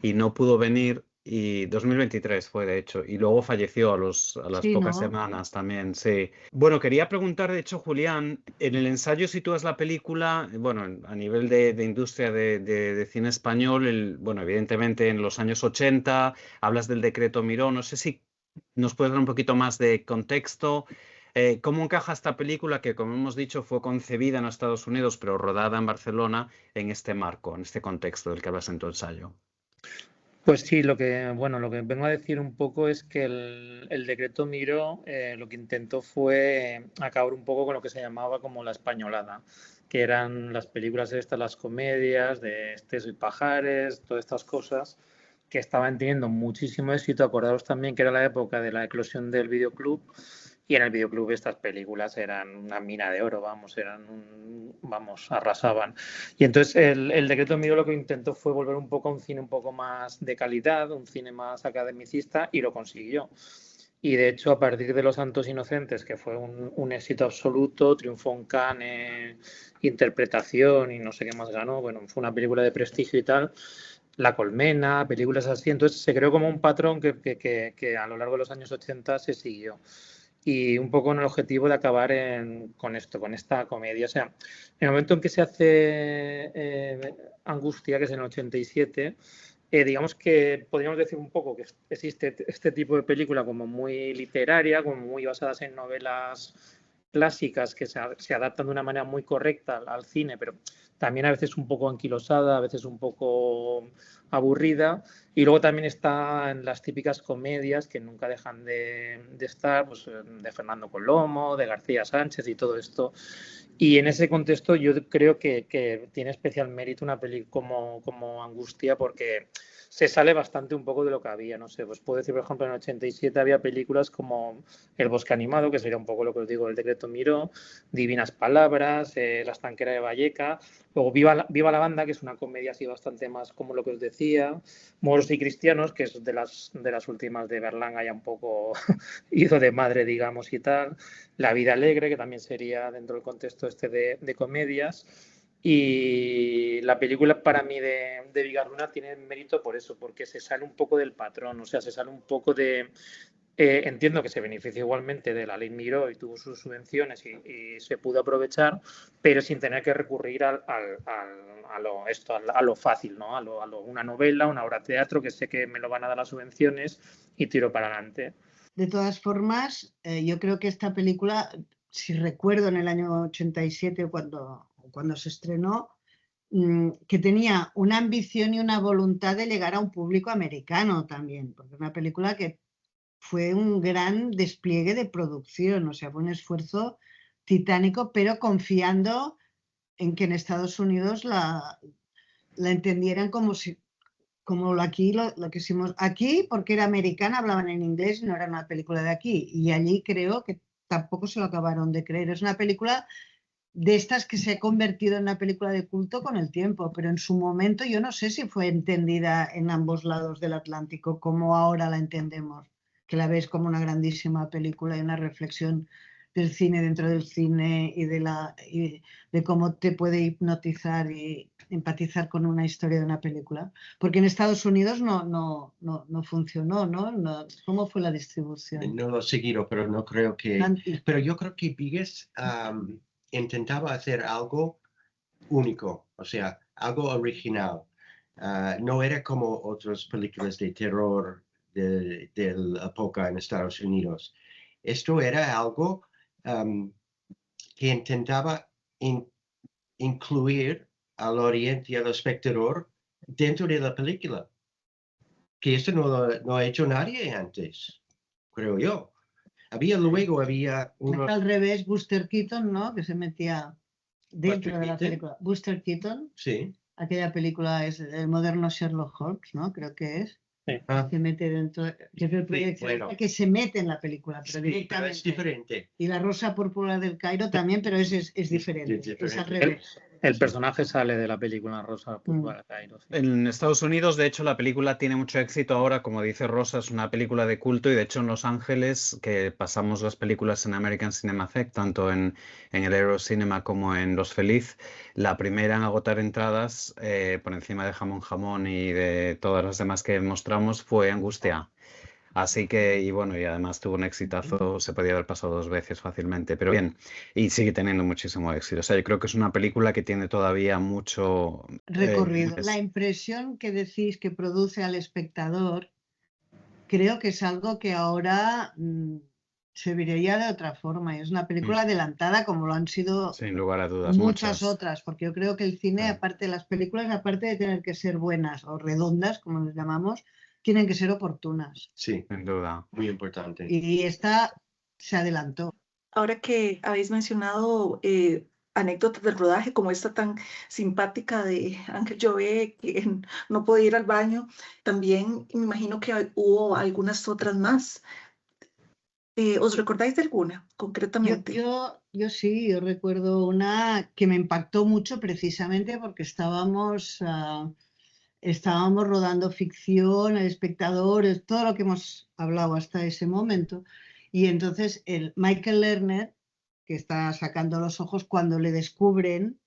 y no pudo venir, y 2023 fue de hecho, y luego falleció a las pocas semanas también, sí. Bueno, quería preguntar, de hecho, Julián, en el ensayo sitúas la película, bueno, a nivel de industria de cine español, bueno, evidentemente en los años 80, hablas del decreto Miró, no sé si nos puedes dar un poquito más de contexto. ¿Cómo encaja esta película que, como hemos dicho, fue concebida en Estados Unidos pero rodada en Barcelona en este marco, en este contexto del que hablas en tu ensayo? Pues sí, lo que vengo a decir un poco es que el decreto Miró lo que intentó fue acabar un poco con lo que se llamaba como la españolada, que eran las películas estas, las comedias de Esteso y Pajares, todas estas cosas que estaban teniendo muchísimo éxito. Acordaros también que era la época de la eclosión del videoclub, y en el videoclub estas películas eran una mina de oro, arrasaban. Y entonces el decreto Miró lo que intentó fue volver un poco a un cine un poco más de calidad, un cine más academicista, y lo consiguió. Y de hecho, a partir de Los Santos Inocentes, que fue un éxito absoluto, triunfó en Cannes, interpretación y no sé qué más ganó, bueno, fue una película de prestigio y tal. La Colmena, películas así. Entonces se creó como un patrón que a lo largo de los años 80 se siguió. Y un poco en el objetivo de acabar con esto, con esta comedia. O sea, en el momento en que se hace Angustia, que es en el 87, digamos que podríamos decir un poco que existe este tipo de película como muy literaria, como muy basadas en novelas clásicas que se adaptan de una manera muy correcta al cine, pero también a veces un poco anquilosada, a veces un poco aburrida. Y luego también están las típicas comedias que nunca dejan de estar, pues, de Fernando Colomo, de García Sánchez y todo esto. Y en ese contexto yo creo que tiene especial mérito una peli como Angustia, porque se sale bastante un poco de lo que había. No sé, pues puedo decir, por ejemplo, en el 87 había películas como El Bosque Animado, que sería un poco lo que os digo del decreto Miró, Divinas Palabras, La Estanquera de Valleca, luego Viva la Banda, que es una comedia así bastante más como lo que os decía, Moros y Cristianos, que es de las últimas de Berlanga, ya un poco hizo de madre, digamos, y tal, La Vida Alegre, que también sería dentro del contexto este de comedias. Y la película para mí de Bigarruna tiene mérito por eso, porque se sale un poco del patrón, o sea, se sale un poco de... entiendo que se beneficia igualmente de la ley Miró y tuvo sus subvenciones y se pudo aprovechar, pero sin tener que recurrir a lo fácil, ¿no? Una novela, una obra de teatro, que sé que me lo van a dar las subvenciones y tiro para adelante. De todas formas, yo creo que esta película, si recuerdo en el año 87 cuando se estrenó, que tenía una ambición y una voluntad de llegar a un público americano también, porque es una película que fue un gran despliegue de producción, o sea, fue un esfuerzo titánico, pero confiando en que en Estados Unidos la entendieran como aquí lo que hicimos aquí, porque era americana, hablaban en inglés, no era una película de aquí, y allí creo que tampoco se lo acabaron de creer. Es una película de estas que se ha convertido en una película de culto con el tiempo, pero en su momento yo no sé si fue entendida en ambos lados del Atlántico como ahora la entendemos, que la ves como una grandísima película y una reflexión del cine dentro del cine y de cómo te puede hipnotizar y empatizar con una historia de una película. Porque en Estados Unidos no funcionó, ¿no? ¿Cómo fue la distribución? No lo he seguido, pero no creo que... Pero yo creo que Vigas intentaba hacer algo único, o sea, algo original. No era como otras películas de terror de la época en Estados Unidos. Esto era algo que intentaba incluir al oriente y al espectador dentro de la película. Que esto no ha hecho nadie antes, creo yo. Luego había unos... Al revés, Buster Keaton, ¿no? Que se metía dentro de la película. Buster Keaton. Sí. Aquella película es el moderno Sherlock Holmes, ¿no? Creo que es. Sí. Se mete dentro, que es el proyecto que se mete en la película, pero directamente. Pero es diferente. Y La Rosa Púrpura del Cairo también, pero es diferente. Es al revés. El personaje sale de la película Rosa Púrpura del Cairo. Sí. En Estados Unidos, de hecho, la película tiene mucho éxito ahora. Como dice Rosa, es una película de culto, y de hecho en Los Ángeles, que pasamos las películas en American Cinema Effect, tanto en el Eurocinema como en Los Feliz, la primera en agotar entradas por encima de Jamón Jamón y de todas las demás que mostramos fue Angustia. Así que, y bueno, y además tuvo un exitazo, se podía haber pasado 2 veces fácilmente, pero bien, y sigue teniendo muchísimo éxito. O sea, yo creo que es una película que tiene todavía mucho recorrido. La impresión que decís que produce al espectador, creo que es algo que ahora se vería de otra forma. Y es una película adelantada como lo han sido Sin lugar a dudas, muchas otras, porque yo creo que el cine, Sí. aparte de las películas, aparte de tener que ser buenas o redondas, como les llamamos, tienen que ser oportunas. Sí, Sin duda. muy importante. Y esta se adelantó. Ahora que habéis mencionado anécdotas del rodaje, como esta tan simpática de Ángel Jové, que no podía ir al baño, también me imagino que hubo algunas otras más. ¿Os recordáis de alguna concretamente? Yo sí, yo recuerdo una que me impactó mucho precisamente porque estábamos rodando ficción, el espectador, todo lo que hemos hablado hasta ese momento. Y entonces el Michael Lerner, que está sacando los ojos, cuando le descubren,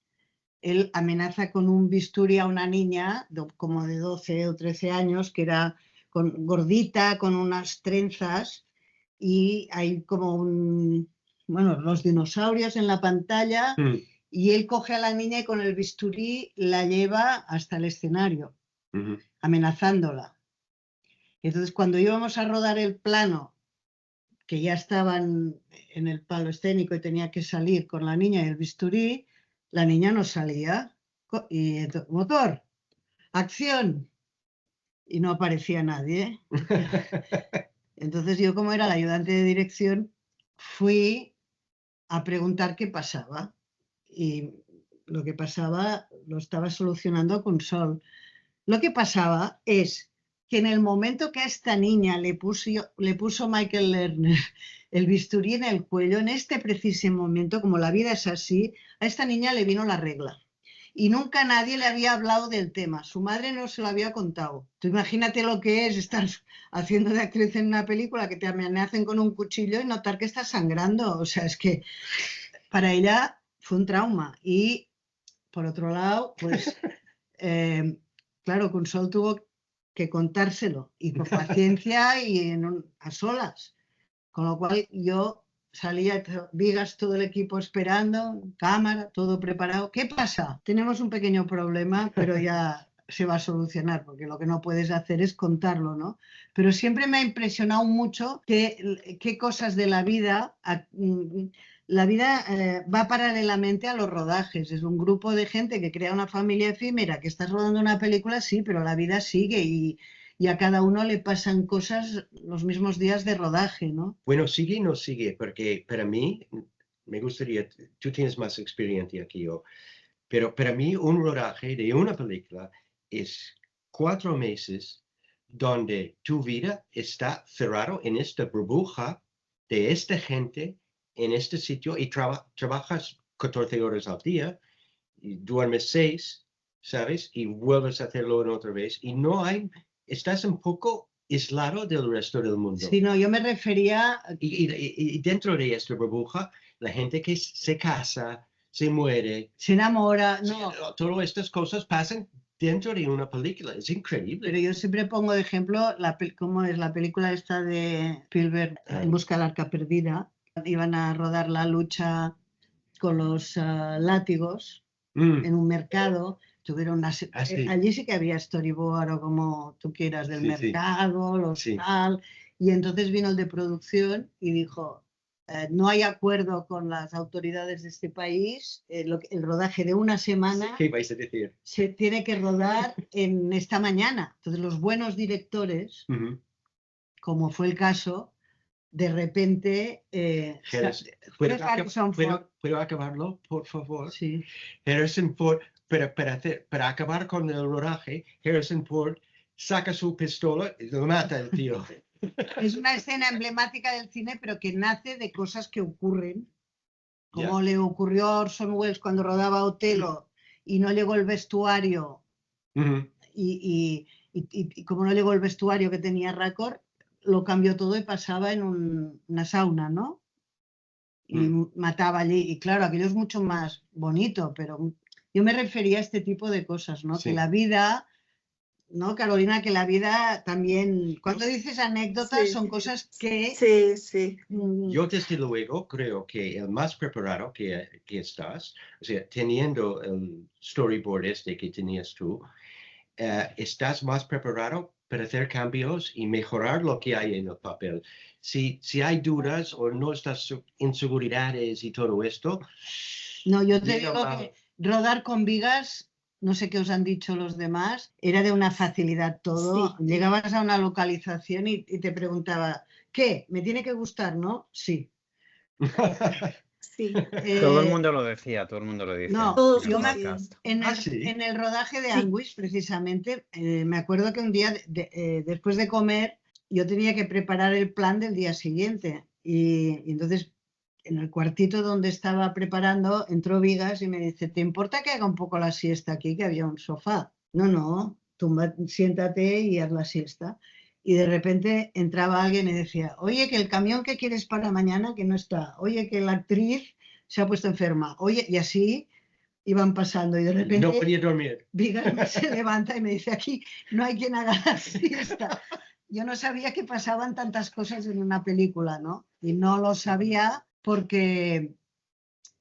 él amenaza con un bisturí a una niña como de 12 o 13 años, que era gordita, con unas trenzas, y hay como los dinosaurios en la pantalla, y él coge a la niña y con el bisturí la lleva hasta el escenario, amenazándola. Entonces, cuando íbamos a rodar el plano, que ya estaban en el palo escénico y tenía que salir con la niña y el bisturí, la niña no salía. Y motor, acción. Y no aparecía nadie. Entonces yo, como era la ayudante de dirección, fui a preguntar qué pasaba. Y lo que pasaba lo estaba solucionando Consol. Lo que pasaba es que en el momento que a esta niña le puso Michael Lerner el bisturí en el cuello, en este preciso momento, como la vida es así, a esta niña le vino la regla. Y nunca nadie le había hablado del tema. Su madre no se lo había contado. Tú imagínate lo que es estar haciendo de actriz en una película que te amenacen con un cuchillo y notar que estás sangrando. O sea, es que para ella fue un trauma. Y por otro lado, pues, claro, Consol tuvo que contárselo y con paciencia y a solas. Con lo cual yo salía, vigas, todo el equipo esperando, cámara, todo preparado. ¿Qué pasa? Tenemos un pequeño problema, pero ya se va a solucionar, porque lo que no puedes hacer es contarlo, ¿no? Pero siempre me ha impresionado mucho qué cosas de la vida... La vida va paralelamente a los rodajes. Es un grupo de gente que crea una familia efímera, que estás rodando una película, sí, pero la vida sigue y a cada uno le pasan cosas los mismos días de rodaje, ¿no? Bueno, sigue y no sigue, porque para mí, me gustaría, tú tienes más experiencia que yo, pero para mí un rodaje de una película es 4 meses donde tu vida está cerrado en esta burbuja de esta gente en este sitio y trabajas 14 horas al día y duermes 6, ¿sabes? Y vuelves a hacerlo otra vez y no hay, estás un poco aislado del resto del mundo. Sí, no, yo me refería... Y dentro de esta burbuja, la gente que se casa, se muere, se enamora, no. Todas estas cosas pasan dentro de una película, es increíble. Pero yo siempre pongo de ejemplo, ¿cómo es la película esta de Spielberg, En busca del arca perdida? Iban a rodar la lucha con los látigos en un mercado. Tuvieron allí sí que había storyboard o como tú quieras del mercado, los tal. Y entonces vino el de producción y dijo, no hay acuerdo con las autoridades de este país, el rodaje de una semana ¿Qué vais a decir? Se tiene que rodar en esta mañana. Entonces los buenos directores, como fue el caso, de repente... ¿Puedo acabarlo, por favor? Sí. Harrison Ford, para acabar con el rodaje, Harrison Ford saca su pistola y lo mata el tío. Es una escena emblemática del cine, pero que nace de cosas que ocurren, como le ocurrió a Orson Welles cuando rodaba Otelo y no llegó el vestuario, y como no llegó el vestuario que tenía Raccord, lo cambió todo y pasaba en una sauna, ¿no? Y mataba allí. Y claro, aquello es mucho más bonito, pero yo me refería a este tipo de cosas, ¿no? Sí. Que la vida... ¿No, Carolina? Que la vida también, cuando dices anécdotas, son cosas que... Sí. Yo desde luego creo que el más preparado que estás, o sea, teniendo el storyboard este que tenías tú, estás más preparado para hacer cambios y mejorar lo que hay en el papel. Si hay dudas o no estás inseguridades y todo esto... No, yo te digo que rodar con vigas, no sé qué os han dicho los demás, era de una facilidad todo. Sí. Llegabas a una localización y te preguntaba, ¿qué? ¿Me tiene que gustar, no? Sí. Sí. Todo el mundo lo decía, todo el mundo lo dice. No, Todos yo coincidían. en el rodaje de Sí. Anguish, precisamente, me acuerdo que un día, después de comer, yo tenía que preparar el plan del día siguiente. Y entonces, en el cuartito donde estaba preparando, entró Vigas y me dice, ¿te importa que haga un poco la siesta aquí, que había un sofá? No, siéntate y haz la siesta. Y de repente entraba alguien y decía, oye, que el camión que quieres para mañana, que no está. Oye, que la actriz se ha puesto enferma. Oye, y así iban pasando. Y de repente No podía dormir. Vigas se levanta y me dice, aquí no hay quien haga la siesta. Yo no sabía que pasaban tantas cosas en una película, ¿no? Y no lo sabía porque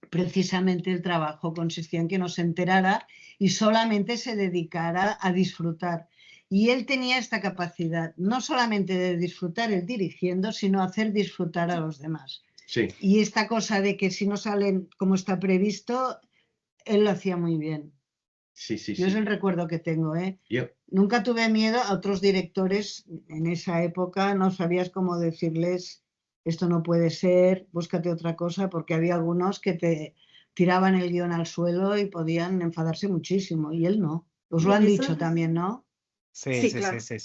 precisamente el trabajo consistía en que no se enterara y solamente se dedicara a disfrutar. Y él tenía esta capacidad, no solamente de disfrutar él dirigiendo, sino hacer disfrutar a los demás. Sí. Y esta cosa de que si no salen como está previsto, él lo hacía muy bien. Sí. Yo es el recuerdo que tengo, ¿eh? Yo. Nunca tuve miedo a otros directores en esa época, no sabías cómo decirles, esto no puede ser, búscate otra cosa, porque había algunos que te tiraban el guión al suelo y podían enfadarse muchísimo, y él no. Os lo han dicho también, ¿no? Sí, claro. Sí.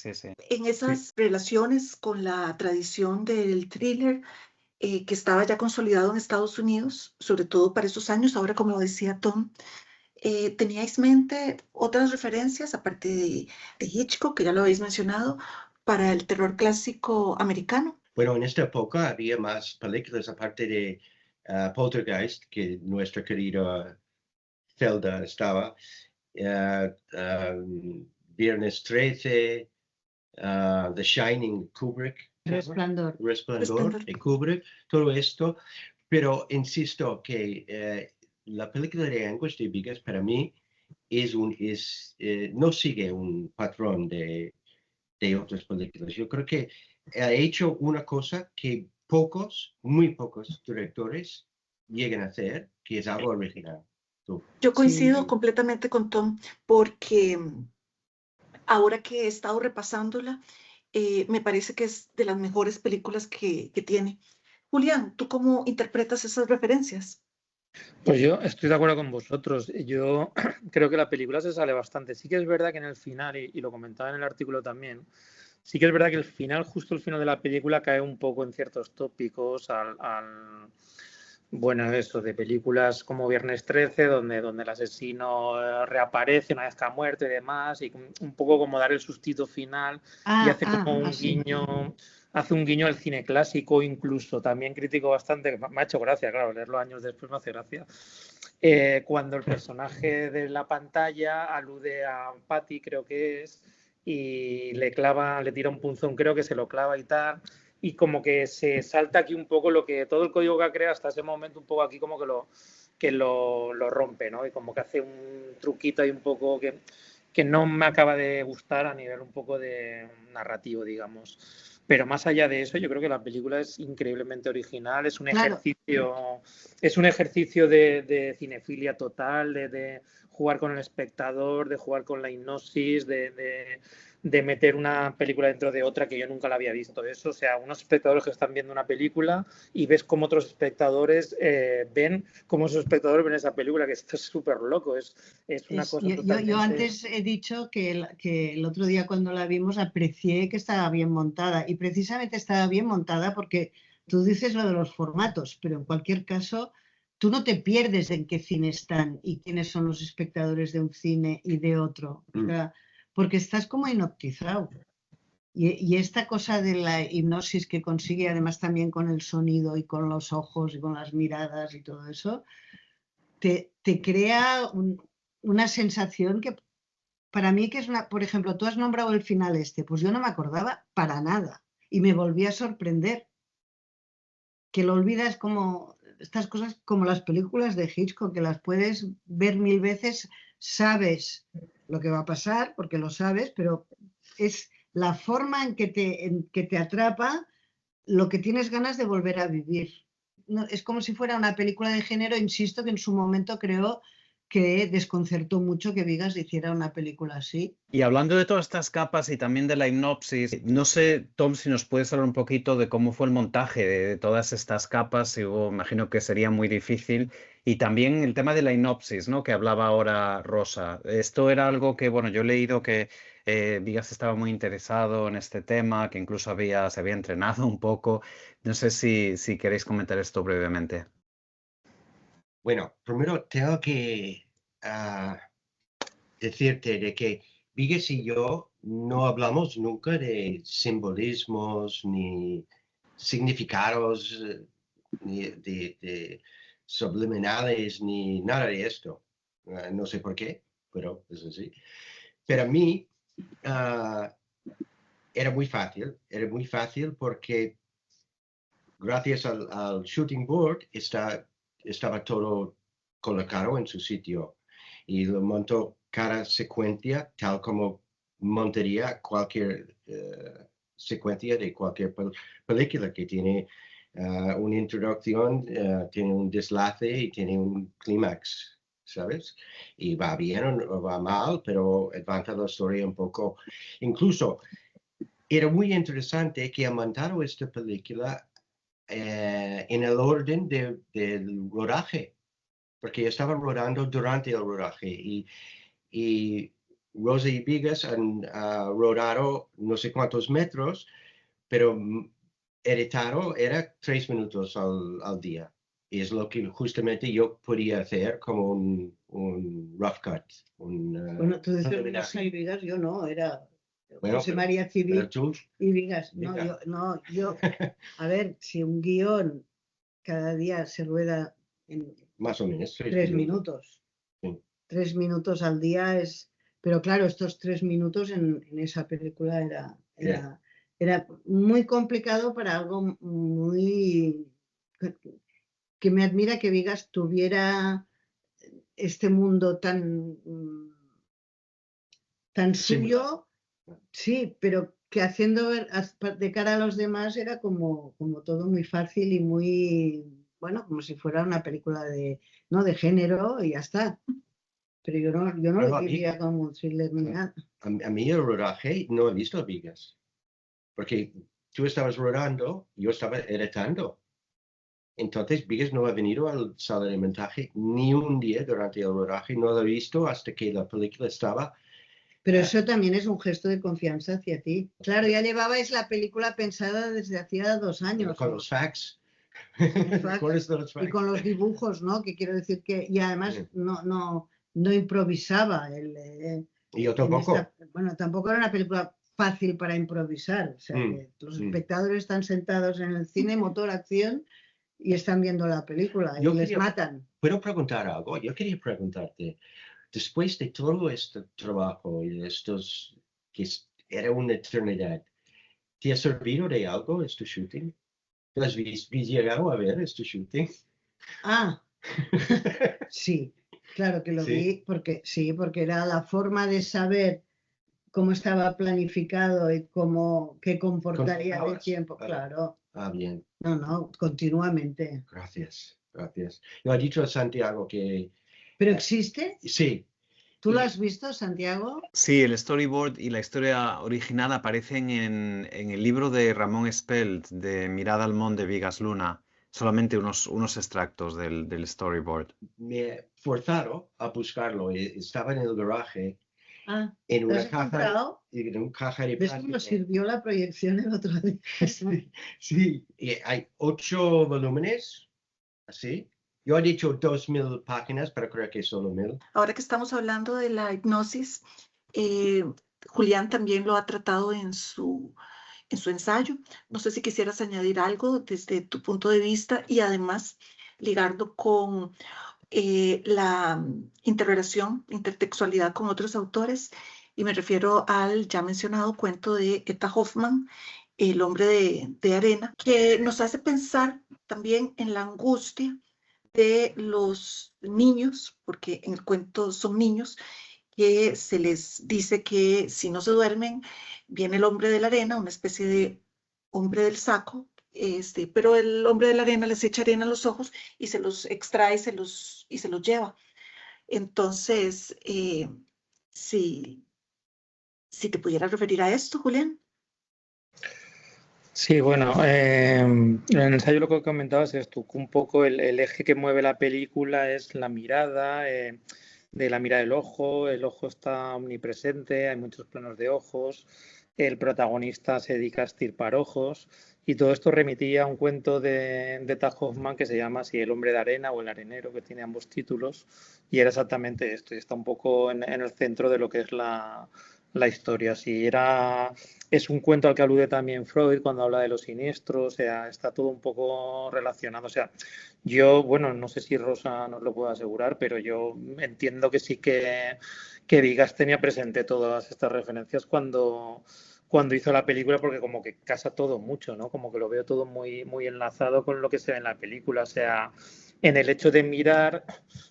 En esas relaciones con la tradición del thriller que estaba ya consolidado en Estados Unidos, sobre todo para esos años, ahora como decía Tom, ¿teníais mente otras referencias aparte de Hitchcock, que ya lo habéis mencionado, para el terror clásico americano? Bueno, en esta época había más películas aparte de Poltergeist, que nuestra querida Zelda estaba, Viernes 13, The Shining, Kubrick. Resplandor. Resplandor de Kubrick, todo esto. Pero insisto que la película de Anguish de Vigas para mí no sigue un patrón de otras películas. Yo creo que ha hecho una cosa que muy pocos directores llegan a hacer, que es algo original. Yo coincido Sí. completamente con Tom, porque ahora que he estado repasándola, me parece que es de las mejores películas que tiene. Julián, ¿tú cómo interpretas esas referencias? Pues yo estoy de acuerdo con vosotros. Yo creo que la película se sale bastante. Sí que es verdad que en el final, y lo comentaba en el artículo también, sí que es verdad que el final, justo el final de la película, cae un poco en ciertos tópicos bueno, eso, de películas como Viernes 13, donde el asesino reaparece una vez que ha muerto y demás, y un poco como dar el sustito final y hace como un guiño, hace un guiño al cine clásico, incluso también critico bastante, me ha hecho gracia, claro, leerlo años después me hace gracia, cuando el personaje de la pantalla alude a Patty, creo que es, y le tira un punzón, creo que se lo clava y tal. Y como que se salta aquí un poco todo el código que ha creado hasta ese momento, un poco aquí como que lo rompe, ¿no? Y como que hace un truquito ahí un poco que no me acaba de gustar a nivel un poco de narrativo, digamos. Pero más allá de eso, yo creo que la película es increíblemente original, es un ejercicio de cinefilia total, de jugar con el espectador, de jugar con la hipnosis, de meter una película dentro de otra que yo nunca la había visto. Eso, o sea, unos espectadores que están viendo una película y ves cómo otros espectadores ven cómo esos espectadores ven esa película, que esto es súper loco, es una cosa totalmente... Yo antes he dicho que el otro día cuando la vimos aprecié que estaba bien montada, y precisamente estaba bien montada porque tú dices lo de los formatos, pero en cualquier caso tú no te pierdes en qué cine están y quiénes son los espectadores de un cine y de otro. O sea, porque estás como hipnotizado. Y esta cosa de la hipnosis que consigue además también con el sonido y con los ojos y con las miradas y todo eso, te crea una sensación que para mí que es una... Por ejemplo, tú has nombrado el final pues yo no me acordaba para nada y me volví a sorprender. Que lo olvidas como... Estas cosas como las películas de Hitchcock, que las puedes ver 1000 veces, sabes lo que va a pasar porque lo sabes, pero es la forma en que te atrapa, lo que tienes ganas de volver a vivir. No, es como si fuera una película de género, insisto, que en su momento creo que desconcertó mucho que Vigas hiciera una película así. Y hablando de todas estas capas y también de la hipnosis, no sé, Tom, si nos puedes hablar un poquito de cómo fue el montaje de todas estas capas, y imagino que sería muy difícil. Y también el tema de la hipnosis, ¿no? Que hablaba ahora Rosa. Esto era algo que, bueno, yo he leído que Vigas estaba muy interesado en este tema, que incluso se había entrenado un poco. No sé si queréis comentar esto brevemente. Bueno, primero tengo que decirte de que Vigas y yo no hablamos nunca de simbolismos ni significados ni de subliminales ni nada de esto. No sé por qué, pero es así. Pero a mí era muy fácil porque gracias al shooting board estaba todo colocado en su sitio y lo monto cada secuencia tal como montaría cualquier secuencia de cualquier película que tiene una introducción, tiene un deslace y tiene un clímax, ¿sabes? Y va bien o va mal, pero avanza la historia un poco. Incluso era muy interesante que han montado esta película en el orden del rodaje, porque estaban rodando durante el rodaje y Rosa y Vigas han rodado no sé cuántos metros, pero editado era 3 minutos al día. Y es lo que justamente yo podía hacer como un rough cut. Bueno, tú dices Rosa y Vigas, yo no, era Bueno, José María Civil tú, y Vigas. venga. Yo, a ver, si un guión cada día se rueda en Más o menos 3 minutos. Sí. 3 minutos al día es... Pero claro, estos 3 minutos en esa película era muy complicado para algo muy... que me admira que Vigas tuviera este mundo tan suyo, sí, pero que haciendo de cara a los demás era como todo muy fácil y muy, bueno, como si fuera una película de género y ya está. Pero yo no lo diría como un thriller ni nada. A mí el rodaje no he visto a Vigas, porque tú estabas rodando, yo estaba editando. Entonces Vigas no ha venido al sala de montaje ni un día durante el rodaje, no lo he visto hasta que la película estaba. Pero eso también es un gesto de confianza hacia ti. Claro, ya llevabais la película pensada desde hacía 2 años. Con los facts. Y con los dibujos, ¿no? Que quiero decir que, y además no improvisaba. Y yo tampoco. Bueno, tampoco era una película fácil para improvisar. O sea, que los espectadores están sentados en el cine, motor, acción, y están viendo la película y les matan. ¿Puedo preguntar algo? Yo quería preguntarte, después de todo este trabajo y estos, que era una eternidad, ¿te ha servido de algo este shooting? ¿Has llegado a ver este shooting? Ah, sí, claro que lo vi, porque era la forma de saber cómo estaba planificado y qué comportaría el tiempo, claro. Ah, bien. No, continuamente. Gracias. Yo he dicho a Santiago que... ¿Pero existe? Sí. ¿Tú lo has visto, Santiago? Sí, el storyboard y la historia original aparecen en el libro de Ramón Espelt, de Mirada al Món de Vigas Luna. Solamente unos extractos del storyboard. Me forzaron a buscarlo. Estaba en el garaje. En una caja de ¿ves cómo sirvió la proyección el otro día? Sí. Y hay 8 volúmenes, así. Yo he dicho 2000 páginas, pero creo que solo 1000. Ahora que estamos hablando de la hipnosis, Julián también lo ha tratado en su ensayo. No sé si quisieras añadir algo desde tu punto de vista y además ligarlo con la intertextualidad con otros autores, y me refiero al ya mencionado cuento de Etta Hoffmann, El hombre de arena, que nos hace pensar también en la angustia de los niños, porque en el cuento son niños, que se les dice que si no se duermen, viene el hombre de la arena, una especie de hombre del saco, pero el hombre de la arena les echa arena a los ojos y se los extrae y se los lleva. Entonces, si te pudieras referir a esto, Julián. Sí, bueno, en el ensayo lo que comentabas es esto, que un poco el eje que mueve la película es la mirada, de la mirada del ojo, el ojo está omnipresente, hay muchos planos de ojos, el protagonista se dedica a estirpar ojos y todo esto remitía a un cuento de Tad Hoffman que se llama así El hombre de arena o El arenero, que tiene ambos títulos, y era exactamente esto, y está un poco en el centro de lo que es la historia. Si es un cuento al que alude también Freud cuando habla de los siniestros, o sea, está todo un poco relacionado. O sea, yo, bueno, no sé si Rosa nos lo puede asegurar, pero yo entiendo que sí que Vigas tenía presente todas estas referencias cuando hizo la película, porque como que casa todo mucho, ¿no? Como que lo veo todo muy, muy enlazado con lo que se ve en la película. O sea, en el hecho de mirar,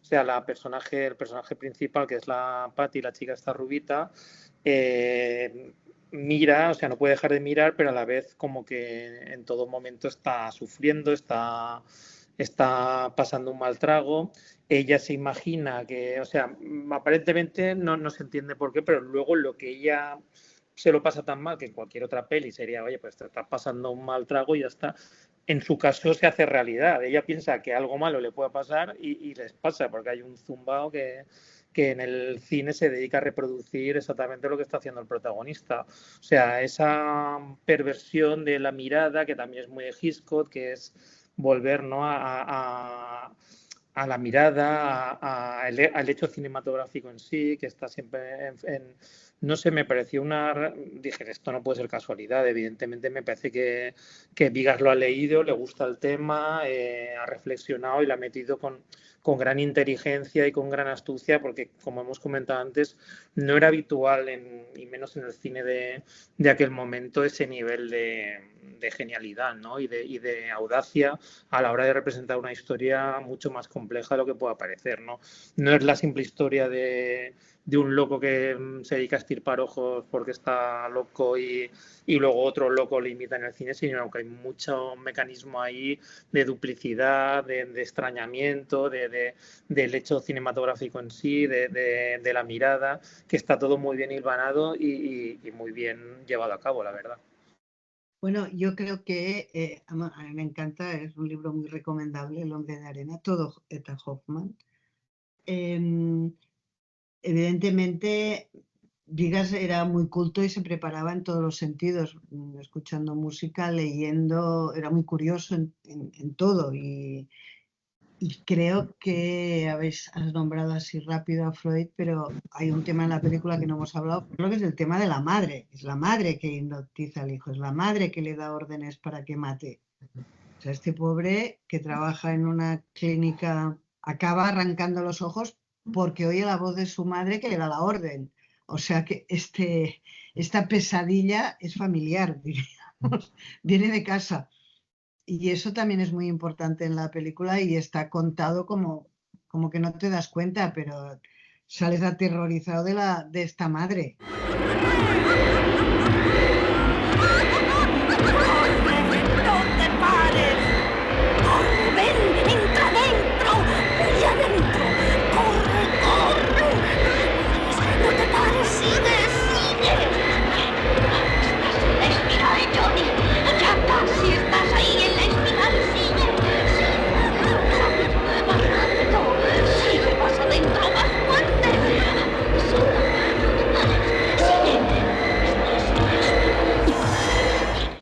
o sea, el personaje principal, que es la Patty, la chica esta rubita, mira, o sea, no puede dejar de mirar, pero a la vez como que en todo momento está sufriendo, está pasando un mal trago. Ella se imagina que, o sea, aparentemente no se entiende por qué, pero luego lo que ella se lo pasa tan mal que en cualquier otra peli sería, oye, pues te estás pasando un mal trago y ya está. En su caso se hace realidad. Ella piensa que algo malo le puede pasar y les pasa, porque hay un zumbao que en el cine se dedica a reproducir exactamente lo que está haciendo el protagonista. O sea, esa perversión de la mirada, que también es muy de Hitchcock, que es volver, ¿no?, a la mirada, al hecho cinematográfico en sí, que está siempre no sé, me pareció dije, esto no puede ser casualidad, evidentemente me parece que Vigas lo ha leído, le gusta el tema, ha reflexionado y lo ha metido con gran inteligencia y con gran astucia, porque como hemos comentado antes, no era habitual, y menos en el cine de aquel momento, ese nivel de genialidad, ¿no?, y de audacia a la hora de representar una historia mucho más compleja de lo que pueda parecer, ¿no? No es la simple historia de un loco que se dedica a estirpar ojos porque está loco y luego otro loco le imita en el cine, sino que hay mucho mecanismo ahí de duplicidad, de extrañamiento, del hecho cinematográfico en sí, de la mirada, que está todo muy bien hilvanado y muy bien llevado a cabo, la verdad. Bueno, yo creo que a mí me encanta, es un libro muy recomendable, El hombre de arena, todo Tad Hoffman. Evidentemente, Vigas era muy culto y se preparaba en todos los sentidos, escuchando música, leyendo, era muy curioso en todo. Y creo que has nombrado así rápido a Freud, pero hay un tema en la película que no hemos hablado, creo que es el tema de la madre. Es la madre que hipnotiza al hijo, es la madre que le da órdenes para que mate. O sea, este pobre que trabaja en una clínica acaba arrancando los ojos porque oye la voz de su madre que le da la orden. O sea que esta pesadilla es familiar, diríamos, viene de casa. Y eso también es muy importante en la película y está contado como que no te das cuenta, pero sales aterrorizado de esta madre.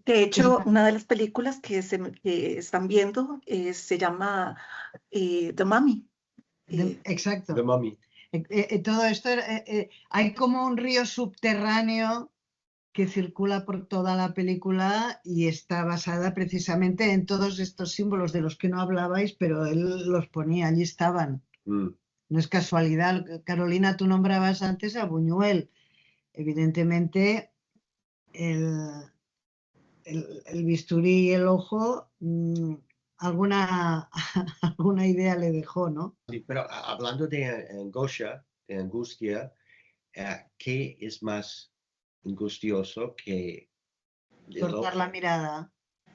De hecho, una de las películas que están viendo se llama The Mummy. Exacto. The Mummy. Todo esto, hay como un río subterráneo que circula por toda la película y está basada precisamente en todos estos símbolos de los que no hablabais, pero él los ponía, allí estaban. No es casualidad. Carolina, tú nombrabas antes a Buñuel. Evidentemente, el bisturí y el ojo, alguna idea le dejó, ¿no? Sí, pero hablando de angustia, ¿qué es más angustioso que... Cortar la mirada.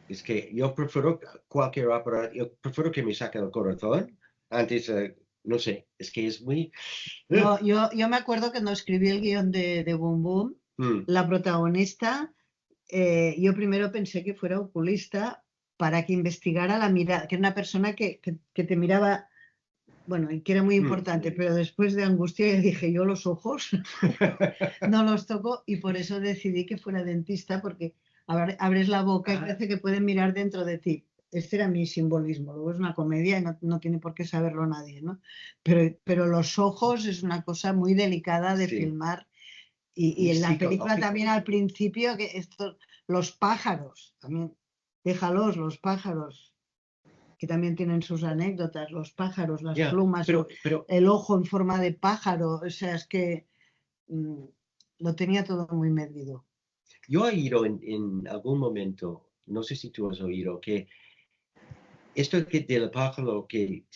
Es que yo prefiero cualquier aparato, yo prefiero que me saque el corazón antes, no sé, es que es muy... No, yo me acuerdo que cuando escribí el guión de Boom Boom, la protagonista, yo primero pensé que fuera oculista para que investigara la mirada, que era una persona que te miraba, bueno, y que era muy importante, pero después de angustia ya dije, yo los ojos no los toco y por eso decidí que fuera dentista, porque abres la boca y parece que pueden mirar dentro de ti. Este era mi simbolismo. Luego es una comedia y no tiene por qué saberlo nadie, ¿no? Pero los ojos es una cosa muy delicada de filmar. Y en la película también al principio, los pájaros, también, déjalos, los pájaros, que también tienen sus anécdotas, los pájaros, las plumas, pero el ojo en forma de pájaro, o sea, es que lo tenía todo muy medido. Yo he oído en algún momento, no sé si tú has oído, que esto del pájaro que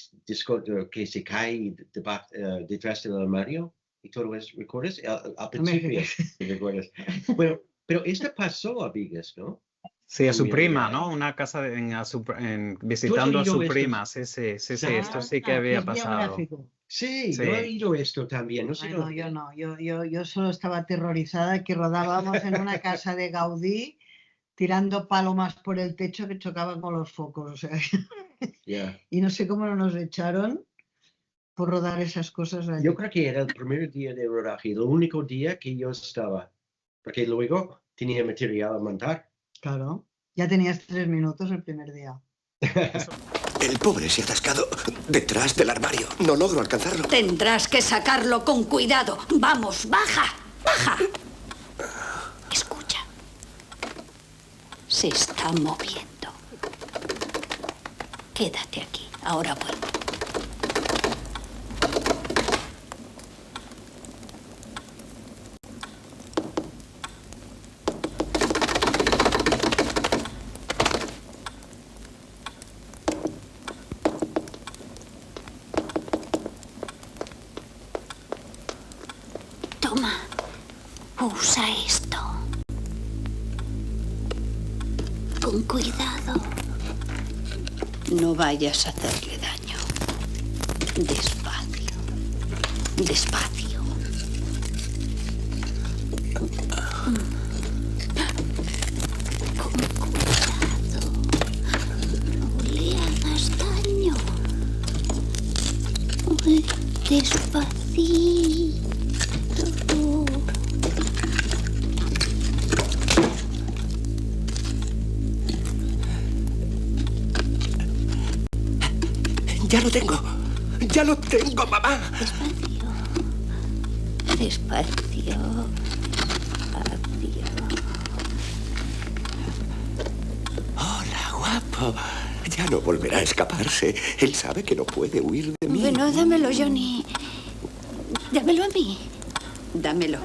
se cae detrás del armario y todo eso, ¿recuerdas? Al principio, ¿recuerdas? Pero esto pasó a Vigas, ¿no? Sí, a su prima, ¿no? Una casa visitando a su prima. Sí, esto sí que había pasado. Sí, yo he oído esto también. No sé. No, yo no. Yo solo estaba aterrorizada que rodábamos en una casa de Gaudí tirando palomas por el techo que chocaban con los focos. O sea, y no sé cómo no nos echaron por rodar esas cosas allí. Yo creo que era el primer día de rodaje, el único día que yo estaba, porque luego tenía material a montar. Claro, ya tenías 3 minutos el primer día. El pobre se ha atascado detrás del armario. No logro alcanzarlo. Tendrás que sacarlo con cuidado. Vamos, baja, baja. Escucha. Se está moviendo. Quédate aquí. Ahora vuelvo. Toma. Usa esto. Con cuidado. No vayas a hacerle daño. Despacio. Despacio. Con cuidado. No le hagas daño. Despacito. Ya lo tengo, mamá. Despacio. Despacio. Hola, guapo. Ya no volverá a escaparse. Él sabe que no puede huir de mí. Bueno, dámelo, Johnny. Dámelo a mí. Dámelo.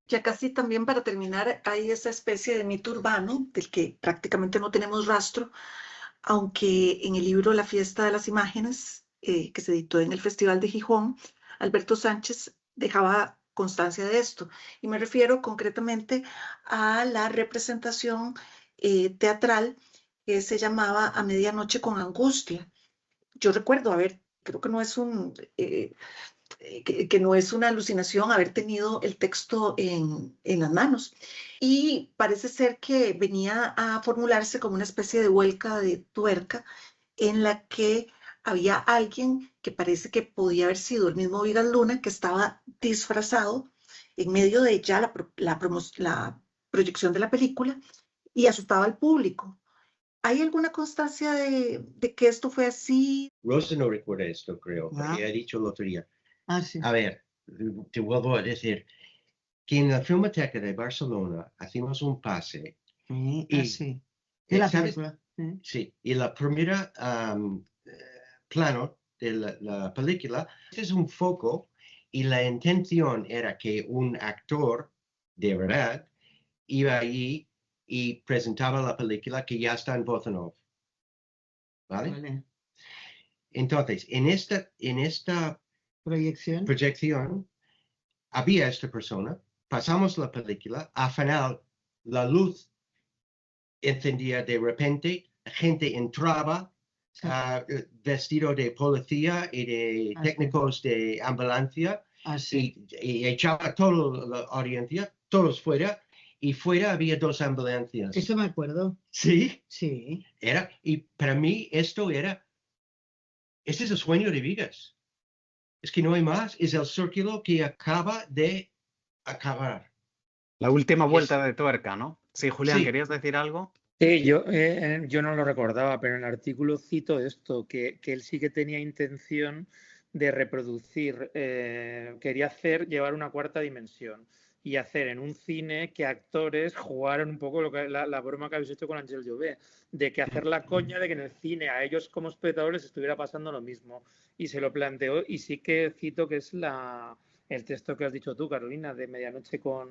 Ya casi también para terminar, hay esa especie de mito urbano del que prácticamente no tenemos rastro, aunque en el libro La fiesta de las imágenes, que se editó en el Festival de Gijón, Alberto Sánchez dejaba constancia de esto. Y me refiero concretamente a la representación teatral que se llamaba A Medianoche con Angustia. Yo recuerdo creo que no es que no es una alucinación haber tenido el texto en las manos. Y parece ser que venía a formularse como una especie de vuelta de tuerca en la que había alguien que parece que podía haber sido el mismo Vigas Luna, que estaba disfrazado en medio de ya la proyección de la película y asustaba al público. ¿Hay alguna constancia de que esto fue así? Rosa no recuerda esto, creo, porque ha dicho el otro día. Sí. A ver, te vuelvo a decir que en la Filmoteca de Barcelona hacemos un pase. De la película. Sí, y la primera plano de la película es un foco y la intención era que un actor de verdad iba allí y presentaba la película que ya está en voz en off. ¿Vale? Entonces, en esta proyección había esta persona, pasamos la película, al final la luz encendía de repente, gente entraba vestido de policía y de técnicos de ambulancia y echaba toda la audiencia, todos fuera, y fuera había 2 ambulancias. Eso me acuerdo. ¿Sí? Sí. Y para mí este es el sueño de Vigas. Es que no hay más, es el círculo que acaba de acabar. La última vuelta de tuerca, ¿no? Sí, Julián, Sí. ¿querías decir algo? Sí, yo no lo recordaba, pero en el artículo cito esto, que él sí que tenía intención de reproducir, quería llevar una 4ª dimensión y hacer en un cine que actores jugaran un poco la broma que habéis hecho con Ángel Llobet, de que hacer la coña de que en el cine a ellos como espectadores estuviera pasando lo mismo. Y se lo planteó, y sí que cito que es el texto que has dicho tú, Carolina, de Medianoche con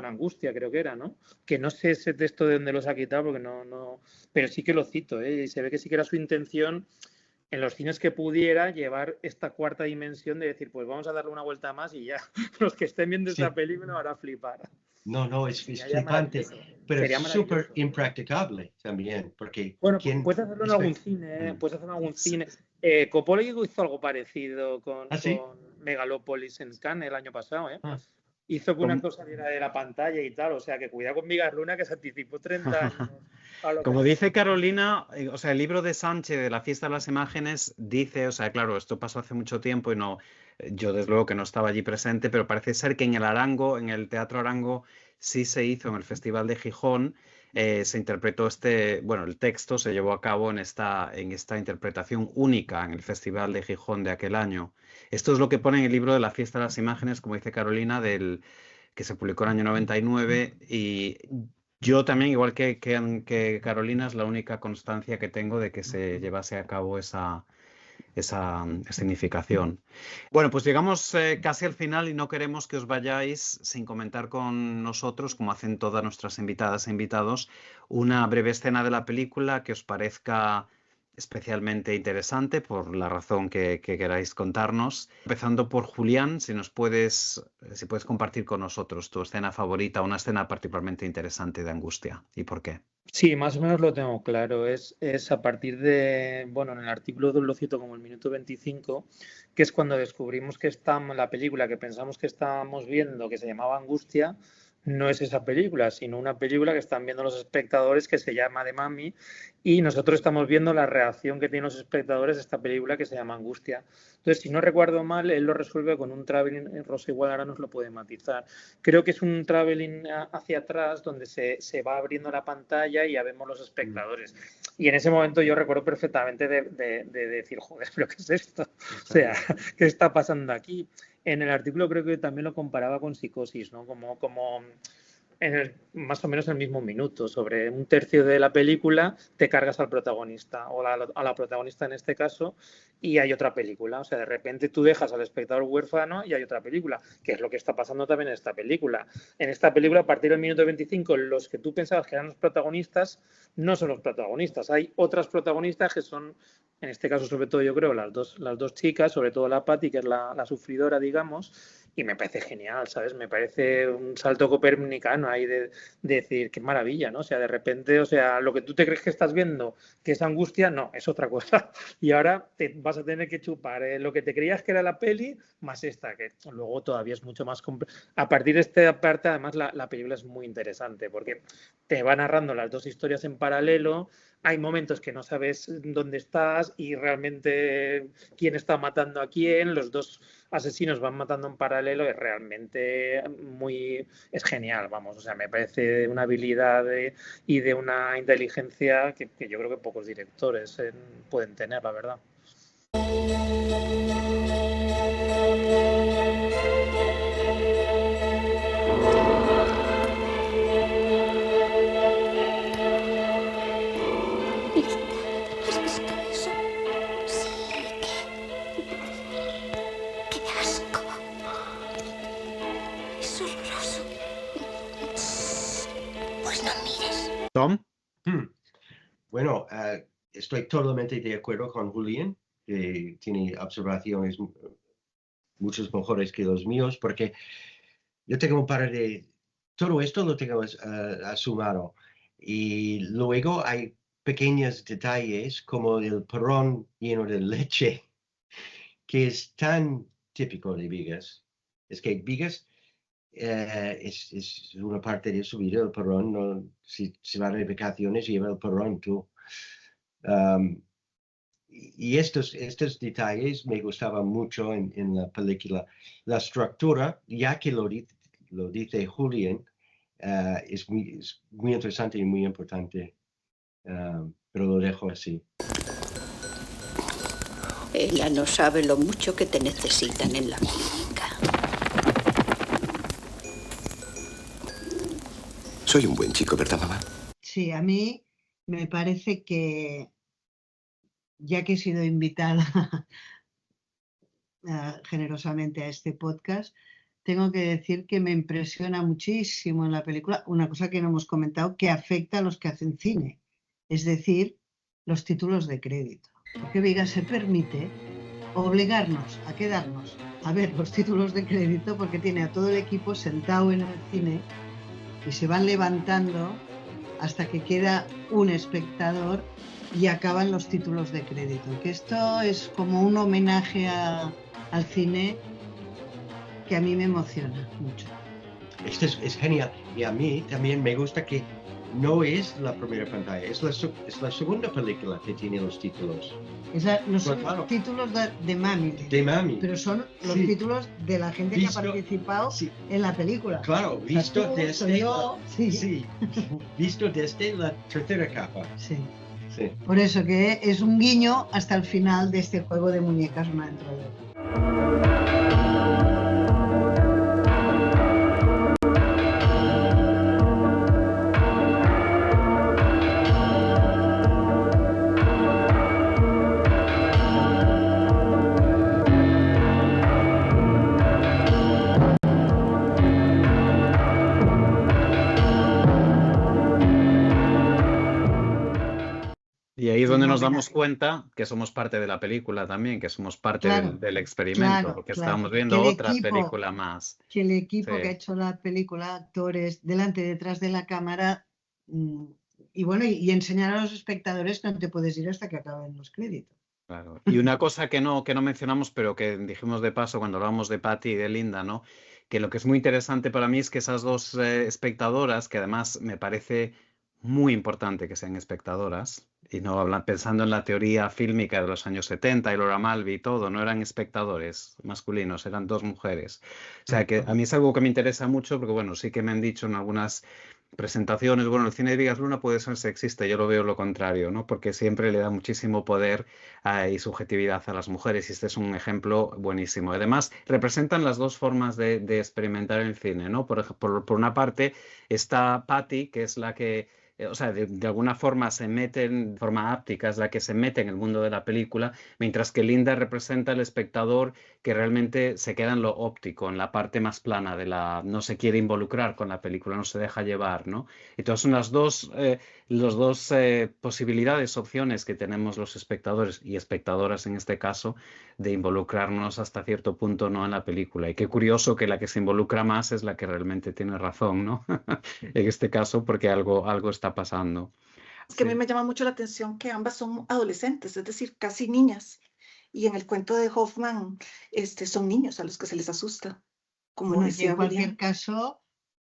angustia, creo que era, ¿no? Que no sé ese texto de dónde los ha quitado, porque no, pero sí que lo cito, ¿eh? Y se ve que sí que era su intención en los cines que pudiera llevar esta 4ª dimensión de decir, pues vamos a darle una vuelta más y ya los que estén viendo esta película van a flipar. No, es flipante, pero es súper impracticable también, porque... Bueno, puedes hacerlo en algún cine, puedes hacerlo en algún cine. Coppola hizo algo parecido con Megalopolis en Cannes el año pasado, ¿eh? Hizo que una cosa saliera de la pantalla y tal, o sea que cuidado con Vigas Luna, que se anticipó 30 años. Como dice Carolina, o sea, el libro de Sánchez de La fiesta de las imágenes dice, o sea, claro, esto pasó hace mucho tiempo y no, yo desde luego que no estaba allí presente, pero parece ser que en el Arango, en el Teatro Arango, sí se hizo en el Festival de Gijón, se interpretó el texto se llevó a cabo en esta interpretación única en el Festival de Gijón de aquel año. Esto es lo que pone en el libro de La fiesta de las imágenes, como dice Carolina, que se publicó en el año 99, y yo también, igual que Carolina, es la única constancia que tengo de que se llevase a cabo esa significación. Bueno, pues llegamos casi al final y no queremos que os vayáis sin comentar con nosotros, como hacen todas nuestras invitadas e invitados, una breve escena de la película que os parezca especialmente interesante por la razón que queráis contarnos. Empezando por Julián, si puedes compartir con nosotros tu escena favorita, una escena particularmente interesante de Angustia, ¿y por qué? Sí, más o menos lo tengo claro. Es a partir de, bueno, en el artículo lo cito como el minuto 25, que es cuando descubrimos que la película que pensamos que estábamos viendo, que se llamaba Angustia, no es esa película, sino una película que están viendo los espectadores que se llama The Mummy, y nosotros estamos viendo la reacción que tienen los espectadores a esta película que se llama Angustia. Entonces, si no recuerdo mal, él lo resuelve con un traveling, Rosa igual ahora nos lo puede matizar. Creo que es un traveling hacia atrás donde se va abriendo la pantalla y ya vemos los espectadores. Y en ese momento yo recuerdo perfectamente de decir, joder, ¿pero qué es esto? O sea, ¿qué está pasando aquí? En el artículo creo que también lo comparaba con Psicosis, ¿no? Como más o menos en el mismo minuto. Sobre un tercio de la película te cargas al protagonista o a la protagonista en este caso y hay otra película. O sea, de repente tú dejas al espectador huérfano y hay otra película, que es lo que está pasando también en esta película. En esta película, a partir del minuto 25, los que tú pensabas que eran los protagonistas no son los protagonistas. Hay otras protagonistas que son, en este caso sobre todo yo creo, las dos chicas, sobre todo la Patty, que es la sufridora, digamos, y me parece genial, ¿sabes? Me parece un salto copernicano ahí de decir, qué maravilla, ¿no? O sea, de repente, o sea, lo que tú te crees que estás viendo, que es Angustia, no, es otra cosa. Y ahora te vas a tener que chupar lo que te creías que era la peli, más esta, que luego todavía es mucho más compleja. A partir de esta parte, además, la película es muy interesante, porque te va narrando las dos historias en paralelo. Hay momentos que no sabes dónde estás y realmente quién está matando a quién, los dos asesinos van matando en paralelo, es realmente es genial, vamos, o sea, me parece una habilidad y de una inteligencia que yo creo que pocos directores pueden tener, la verdad. Tom. Bueno, estoy totalmente de acuerdo con Julián, que tiene observaciones muchos mejores que los míos, porque yo tengo un par de... Todo esto lo tengo asumado. Y luego hay pequeños detalles como el porrón lleno de leche, que es tan típico de Vigas. Es que Vigas es una parte de su vida, el porrón. No, si se va de vacaciones, lleva el porrón tú. Y estos detalles me gustaban mucho en la película. La estructura, ya que lo dice Julián, es muy interesante y muy importante, pero lo dejo así. Ella no sabe lo mucho que te necesitan en la clínica. Soy un buen chico, ¿verdad, mamá? Sí, a mí me parece que, ya que he sido invitada generosamente a este podcast, tengo que decir que me impresiona muchísimo en la película una cosa que no hemos comentado, que afecta a los que hacen cine, es decir, los títulos de crédito. Porque Vigas se permite obligarnos a quedarnos a ver los títulos de crédito porque tiene a todo el equipo sentado en el cine y se van levantando hasta que queda un espectador y acaban los títulos de crédito. Que esto es como un homenaje al cine que a mí me emociona mucho. Esto es genial. Y a mí también me gusta que no es la primera pantalla, es la segunda película que tiene los títulos. No son los títulos de Mami. De Mami. Pero son los títulos de la gente que ha participado en la película. Claro, visto desde visto desde la tercera capa. Sí. Sí. Por eso que es un guiño hasta el final de este juego de muñecas una dentro de otra. Y ahí es donde nos damos cuenta que somos parte de la película también, que somos parte del experimento, porque estamos viendo otra película más. Que el equipo que ha hecho la película, actores, delante y detrás de la cámara, y bueno, y enseñar a los espectadores que no te puedes ir hasta que acaben los créditos. Claro. Y una cosa que no mencionamos, pero que dijimos de paso cuando hablamos de Patty y de Linda, ¿no? Que lo que es muy interesante para mí es que esas dos espectadoras, que además me parece muy importante que sean espectadoras, y no hablan pensando en la teoría fílmica de los años 70 y Laura Mulvey y todo, no eran espectadores masculinos, eran dos mujeres. O sea que a mí es algo que me interesa mucho porque, bueno, sí que me han dicho en algunas presentaciones, bueno, el cine de Vigas Luna puede ser sexista, yo lo veo lo contrario, ¿no? Porque siempre le da muchísimo poder y subjetividad a las mujeres y este es un ejemplo buenísimo. Además, representan las dos formas de experimentar el cine, ¿no? Por una parte está Patty, que es la que o sea, de alguna forma se mete en forma áptica, es la que se mete en el mundo de la película, mientras que Linda representa al espectador que realmente se queda en lo óptico, en la parte más plana de no se quiere involucrar con la película, no se deja llevar, ¿no? Entonces son las dos posibilidades, opciones que tenemos los espectadores y espectadoras en este caso de involucrarnos hasta cierto punto, ¿no? En la película. Y qué curioso que la que se involucra más es la que realmente tiene razón, ¿no? En este caso, porque algo está pasando. Es que a mí me llama mucho la atención que ambas son adolescentes, es decir, casi niñas. Y en el cuento de Hoffman, son niños a los que se les asusta. Como bueno, decía en cualquier William. caso,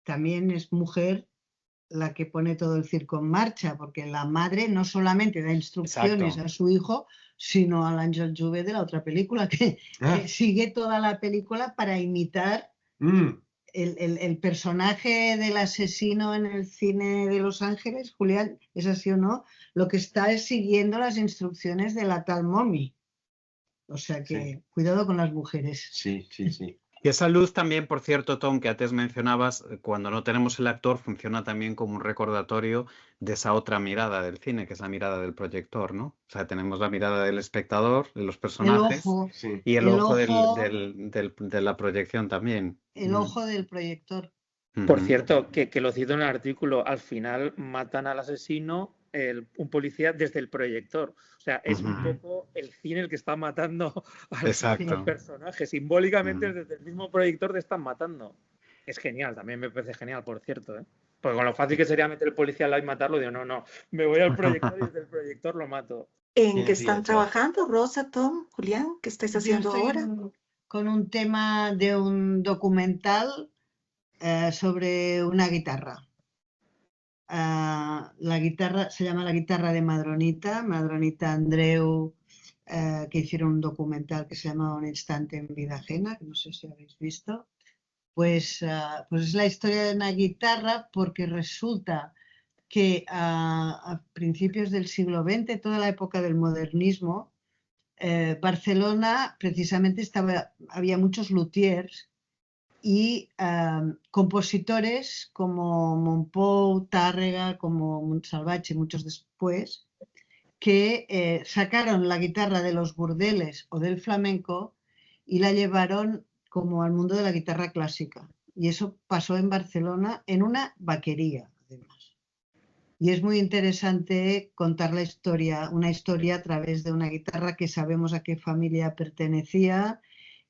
también es mujer la que pone todo el circo en marcha, porque la madre no solamente da instrucciones a su hijo, sino al Ángel Juve de la otra película, que sigue toda la película para imitar el personaje del asesino en el cine de Los Ángeles. Julián, ¿es así o no? Lo que está es siguiendo las instrucciones de la tal Mommy. O sea que cuidado con las mujeres. Sí. Y esa luz también, por cierto, Tom, que antes mencionabas, cuando no tenemos el actor, funciona también como un recordatorio de esa otra mirada del cine, que es la mirada del proyector, ¿no? O sea, tenemos la mirada del espectador, de los personajes, y el ojo de la proyección también. El ojo del proyector. Por cierto, que lo cito en el artículo, al final matan al asesino un policía desde el proyector. O sea, es un poco el cine el que está matando a los personajes. Simbólicamente desde el mismo proyector te están matando. Es genial, también me parece genial, por cierto, ¿eh? Porque con lo fácil que sería meter el policía al lado y matarlo, digo, no, me voy al proyector y desde el proyector lo mato. ¿En qué están trabajando, Rosa, Tom, Julián? ¿Qué estáis haciendo ahora? Con un tema de un documental sobre una guitarra. La guitarra se llama La guitarra de Madronita Andreu, que hicieron un documental que se llama Un instante en vida ajena, que no sé si habéis visto. Pues es la historia de una guitarra, porque resulta que a principios del siglo XX, toda la época del modernismo, Barcelona precisamente había muchos luthiers y compositores como Montpou, Tárrega, como Montsalvatge, muchos después, que sacaron la guitarra de los burdeles o del flamenco y la llevaron como al mundo de la guitarra clásica. Y eso pasó en Barcelona en una vaquería, además. Y es muy interesante contar una historia a través de una guitarra que sabemos a qué familia pertenecía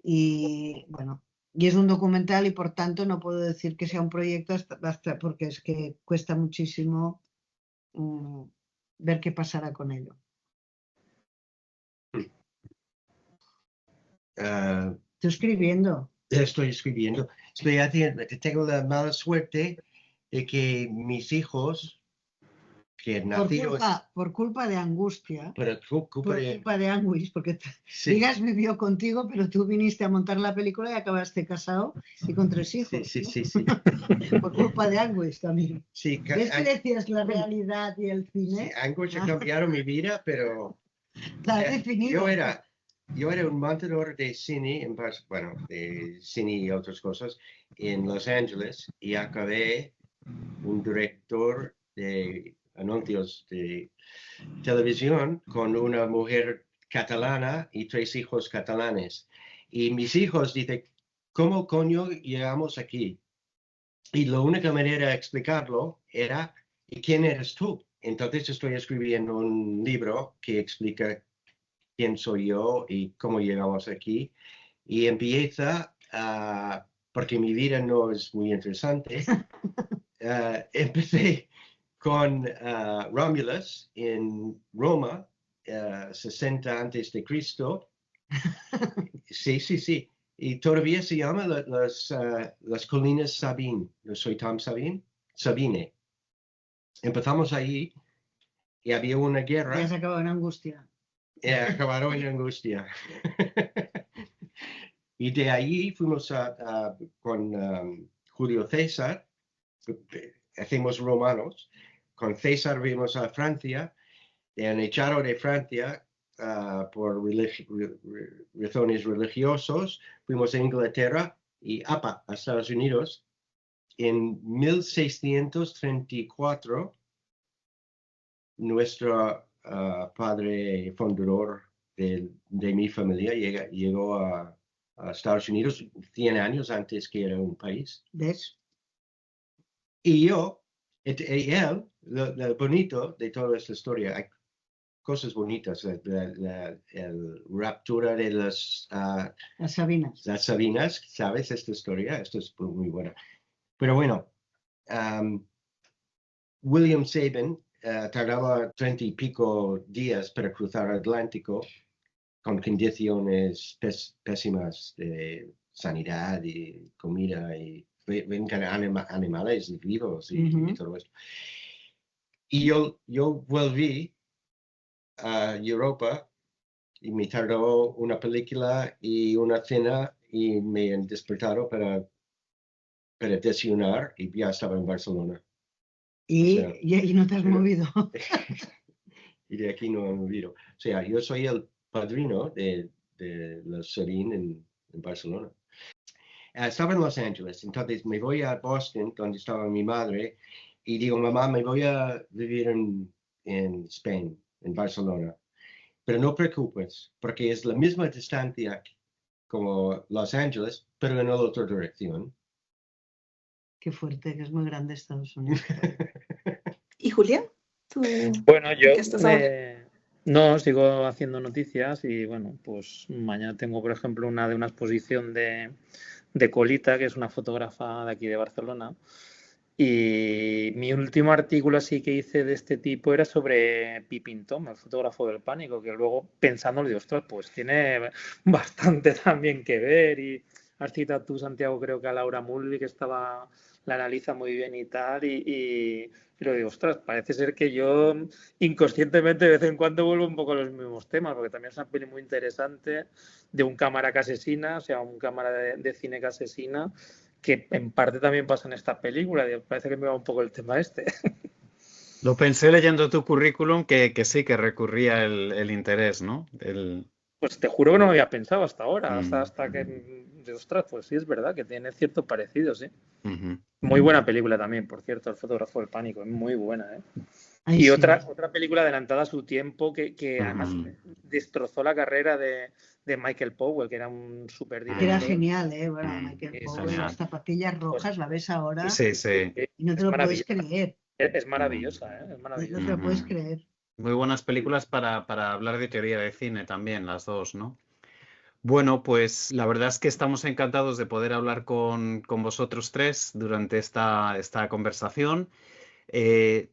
y, bueno, y es un documental y por tanto no puedo decir que sea un proyecto porque es que cuesta muchísimo ver qué pasará con ello. Estoy escribiendo. Estoy escribiendo. Tengo la mala suerte de que mis hijos que nacidos... Por culpa de Angustia, por culpa de Anguis, porque Vigas vivió contigo, pero tú viniste a montar la película y acabaste casado y con 3 hijos. Sí. Por culpa de Anguis también. Sí, ¿Ves que decías la realidad y el cine? Sí, Anguis ha cambiado mi vida, pero... La has definido. Yo era un montador de cine, de cine y otras cosas, en Los Ángeles, y acabé un director de anuncios de televisión con una mujer catalana y 3 hijos catalanes. Y mis hijos dicen, ¿cómo coño llegamos aquí? Y la única manera de explicarlo era, ¿y quién eres tú? Entonces estoy escribiendo un libro que explica quién soy yo y cómo llegamos aquí. Y empieza, porque mi vida no es muy interesante, empecé con Romulus en Roma, 60 antes de Cristo. Sí. Y todavía se llama las colinas Sabine. Yo soy Tom Sabine. Empezamos ahí y había una guerra. Ya se acabó en Angustia. Acabaron en Angustia. Y de ahí fuimos con Julio César, hacemos romanos. Con César fuimos a Francia, han echado de Francia por razones religiosas. Fuimos a Inglaterra y a Estados Unidos. En 1634, nuestro padre fundador de mi familia llegó a Estados Unidos 100 años antes que era un país. ¿Ves? Y él, lo bonito de toda esta historia, hay cosas bonitas, la raptura de las Sabinas. Las Sabinas, ¿sabes esta historia? Esto es muy buena. Pero bueno, William Sabin tardaba 30 y pico días para cruzar el Atlántico con condiciones pésimas de sanidad y comida y vengan animales vivos y todo esto. Y yo volví a Europa y me tardó una película y una cena y me han despertado para desayunar y ya estaba en Barcelona. Y no te has movido. Y de aquí no he movido. O sea, yo soy el padrino de la Sabine en Barcelona. Estaba en Los Ángeles, entonces me voy a Boston, donde estaba mi madre, y digo, mamá, me voy a vivir en España, en Barcelona. Pero no preocupes, porque es la misma distancia como Los Ángeles, pero en la otra dirección. Qué fuerte, que es muy grande Estados Unidos. ¿Y Julián? ¿Tú Bueno, yo qué estás ahora? no sigo haciendo noticias y bueno, pues mañana tengo, por ejemplo, una exposición de Colita, que es una fotógrafa de aquí de Barcelona. Y mi último artículo así que hice de este tipo era sobre Pippin Tom, el fotógrafo del pánico, que luego pensándolo digo, ostras, pues tiene bastante también que ver. Y has citado tú, Santiago, creo que a Laura Mulvey, que la analiza muy bien y tal. Y lo digo, ostras, parece ser que yo inconscientemente de vez en cuando vuelvo un poco a los mismos temas, porque también es una peli muy interesante de un cámara que asesina, o sea, un cámara de cine que asesina, que en parte también pasa en esta película. Parece que me va un poco el tema este. Lo pensé leyendo tu currículum que sí que recurría el interés, ¿no? Pues te juro que no lo había pensado hasta ahora, Mm. hasta que, de ostras, pues sí es verdad que tiene cierto parecido, sí. Ujú. Muy buena película también, por cierto, El fotógrafo del pánico, es muy buena, ¿eh? Ay, Y sí. otra película adelantada a su tiempo que además Ujú. destrozó la carrera de Michael Powell, que era un súper Que era director. genial, ¿eh? Bueno, Mm, Michael es Powell, genial. las zapatillas rojas, la ves ahora Sí, sí. y no te Es lo puedes maravillosa. creer. Es maravillosa, ¿eh? Es No maravillosa. te lo puedes Ujú. creer. Muy buenas películas para hablar de teoría de cine también, las dos, ¿no? Bueno, pues la verdad es que estamos encantados de poder hablar con vosotros tres durante esta conversación. Eh,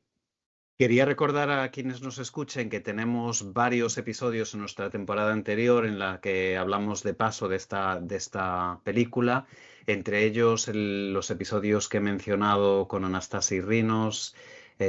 Quería recordar a quienes nos escuchen que tenemos varios episodios en nuestra temporada anterior en la que hablamos de paso de esta película, entre ellos los episodios que he mencionado con Anastasi Rinos,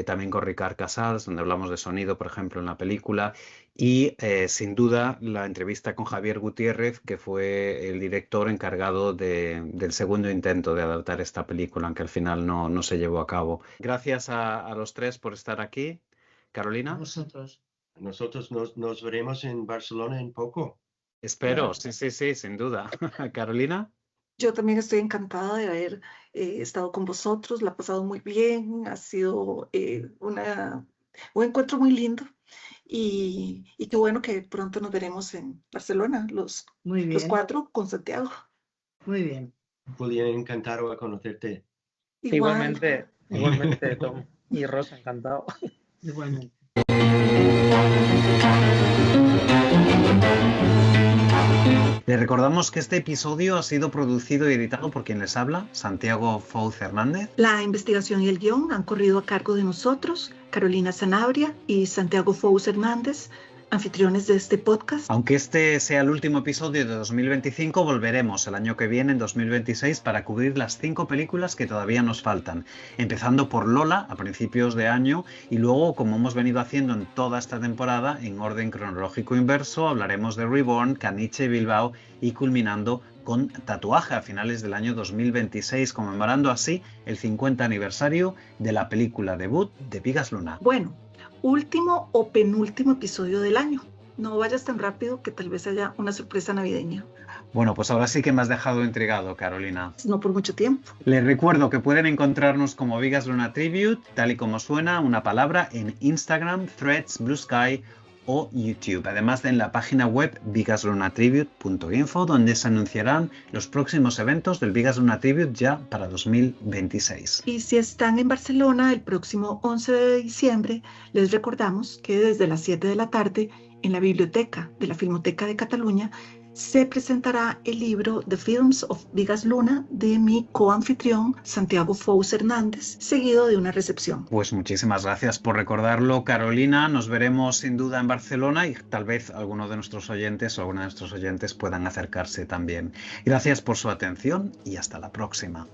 también con Ricard Casals, donde hablamos de sonido, por ejemplo, en la película, y sin duda la entrevista con Javier Gutiérrez, que fue el director encargado del segundo intento de adaptar esta película, aunque al final no se llevó a cabo. Gracias a los tres por estar aquí. A Carolina, vosotros. Nosotros nos veremos en Barcelona en poco. espero, Ya. sí, sin duda. Carolina, Yo también estoy encantada de haber estado con vosotros, la he pasado muy bien, ha sido un encuentro muy lindo y qué bueno que pronto nos veremos en Barcelona, Muy los bien, cuatro con Santiago. muy bien. Julián, encantado de conocerte. Igual. Igualmente, Tom y Rosa, encantado. Igualmente. Les recordamos que este episodio ha sido producido y editado por quien les habla, Santiago Fouz Hernández. La investigación y el guión han corrido a cargo de nosotros, Carolina Sanabria y Santiago Fouz Hernández, anfitriones de este podcast. Aunque este sea el último episodio de 2025, volveremos el año que viene, en 2026, para cubrir las 5 películas que todavía nos faltan, empezando por Lola a principios de año y luego, como hemos venido haciendo en toda esta temporada, en orden cronológico inverso, hablaremos de Reborn, Caniche y Bilbao y culminando con Tatuaje a finales del año 2026, conmemorando así el 50 aniversario de la película debut de Bigas Luna. Bueno, último o penúltimo episodio del año. No vayas tan rápido que tal vez haya una sorpresa navideña. Bueno, pues ahora sí que me has dejado intrigado, Carolina. No por mucho tiempo. Les recuerdo que pueden encontrarnos como Bigas Luna Tribute, tal y como suena una palabra, en Instagram, Threads, Blue Sky o YouTube. Además, en la página web bigaslunatribute.info, donde se anunciarán los próximos eventos del Bigas Luna Tribute ya para 2026. Y si están en Barcelona el próximo 11 de diciembre, les recordamos que desde las 7 de la tarde, en la biblioteca de la Filmoteca de Cataluña, se presentará el libro The Films of Bigas Luna de mi coanfitrión Santiago Fouz Hernández, seguido de una recepción. Pues muchísimas gracias por recordarlo, Carolina. Nos veremos sin duda en Barcelona y tal vez alguno de nuestros oyentes o alguna de nuestros oyentes puedan acercarse también. Gracias por su atención y hasta la próxima.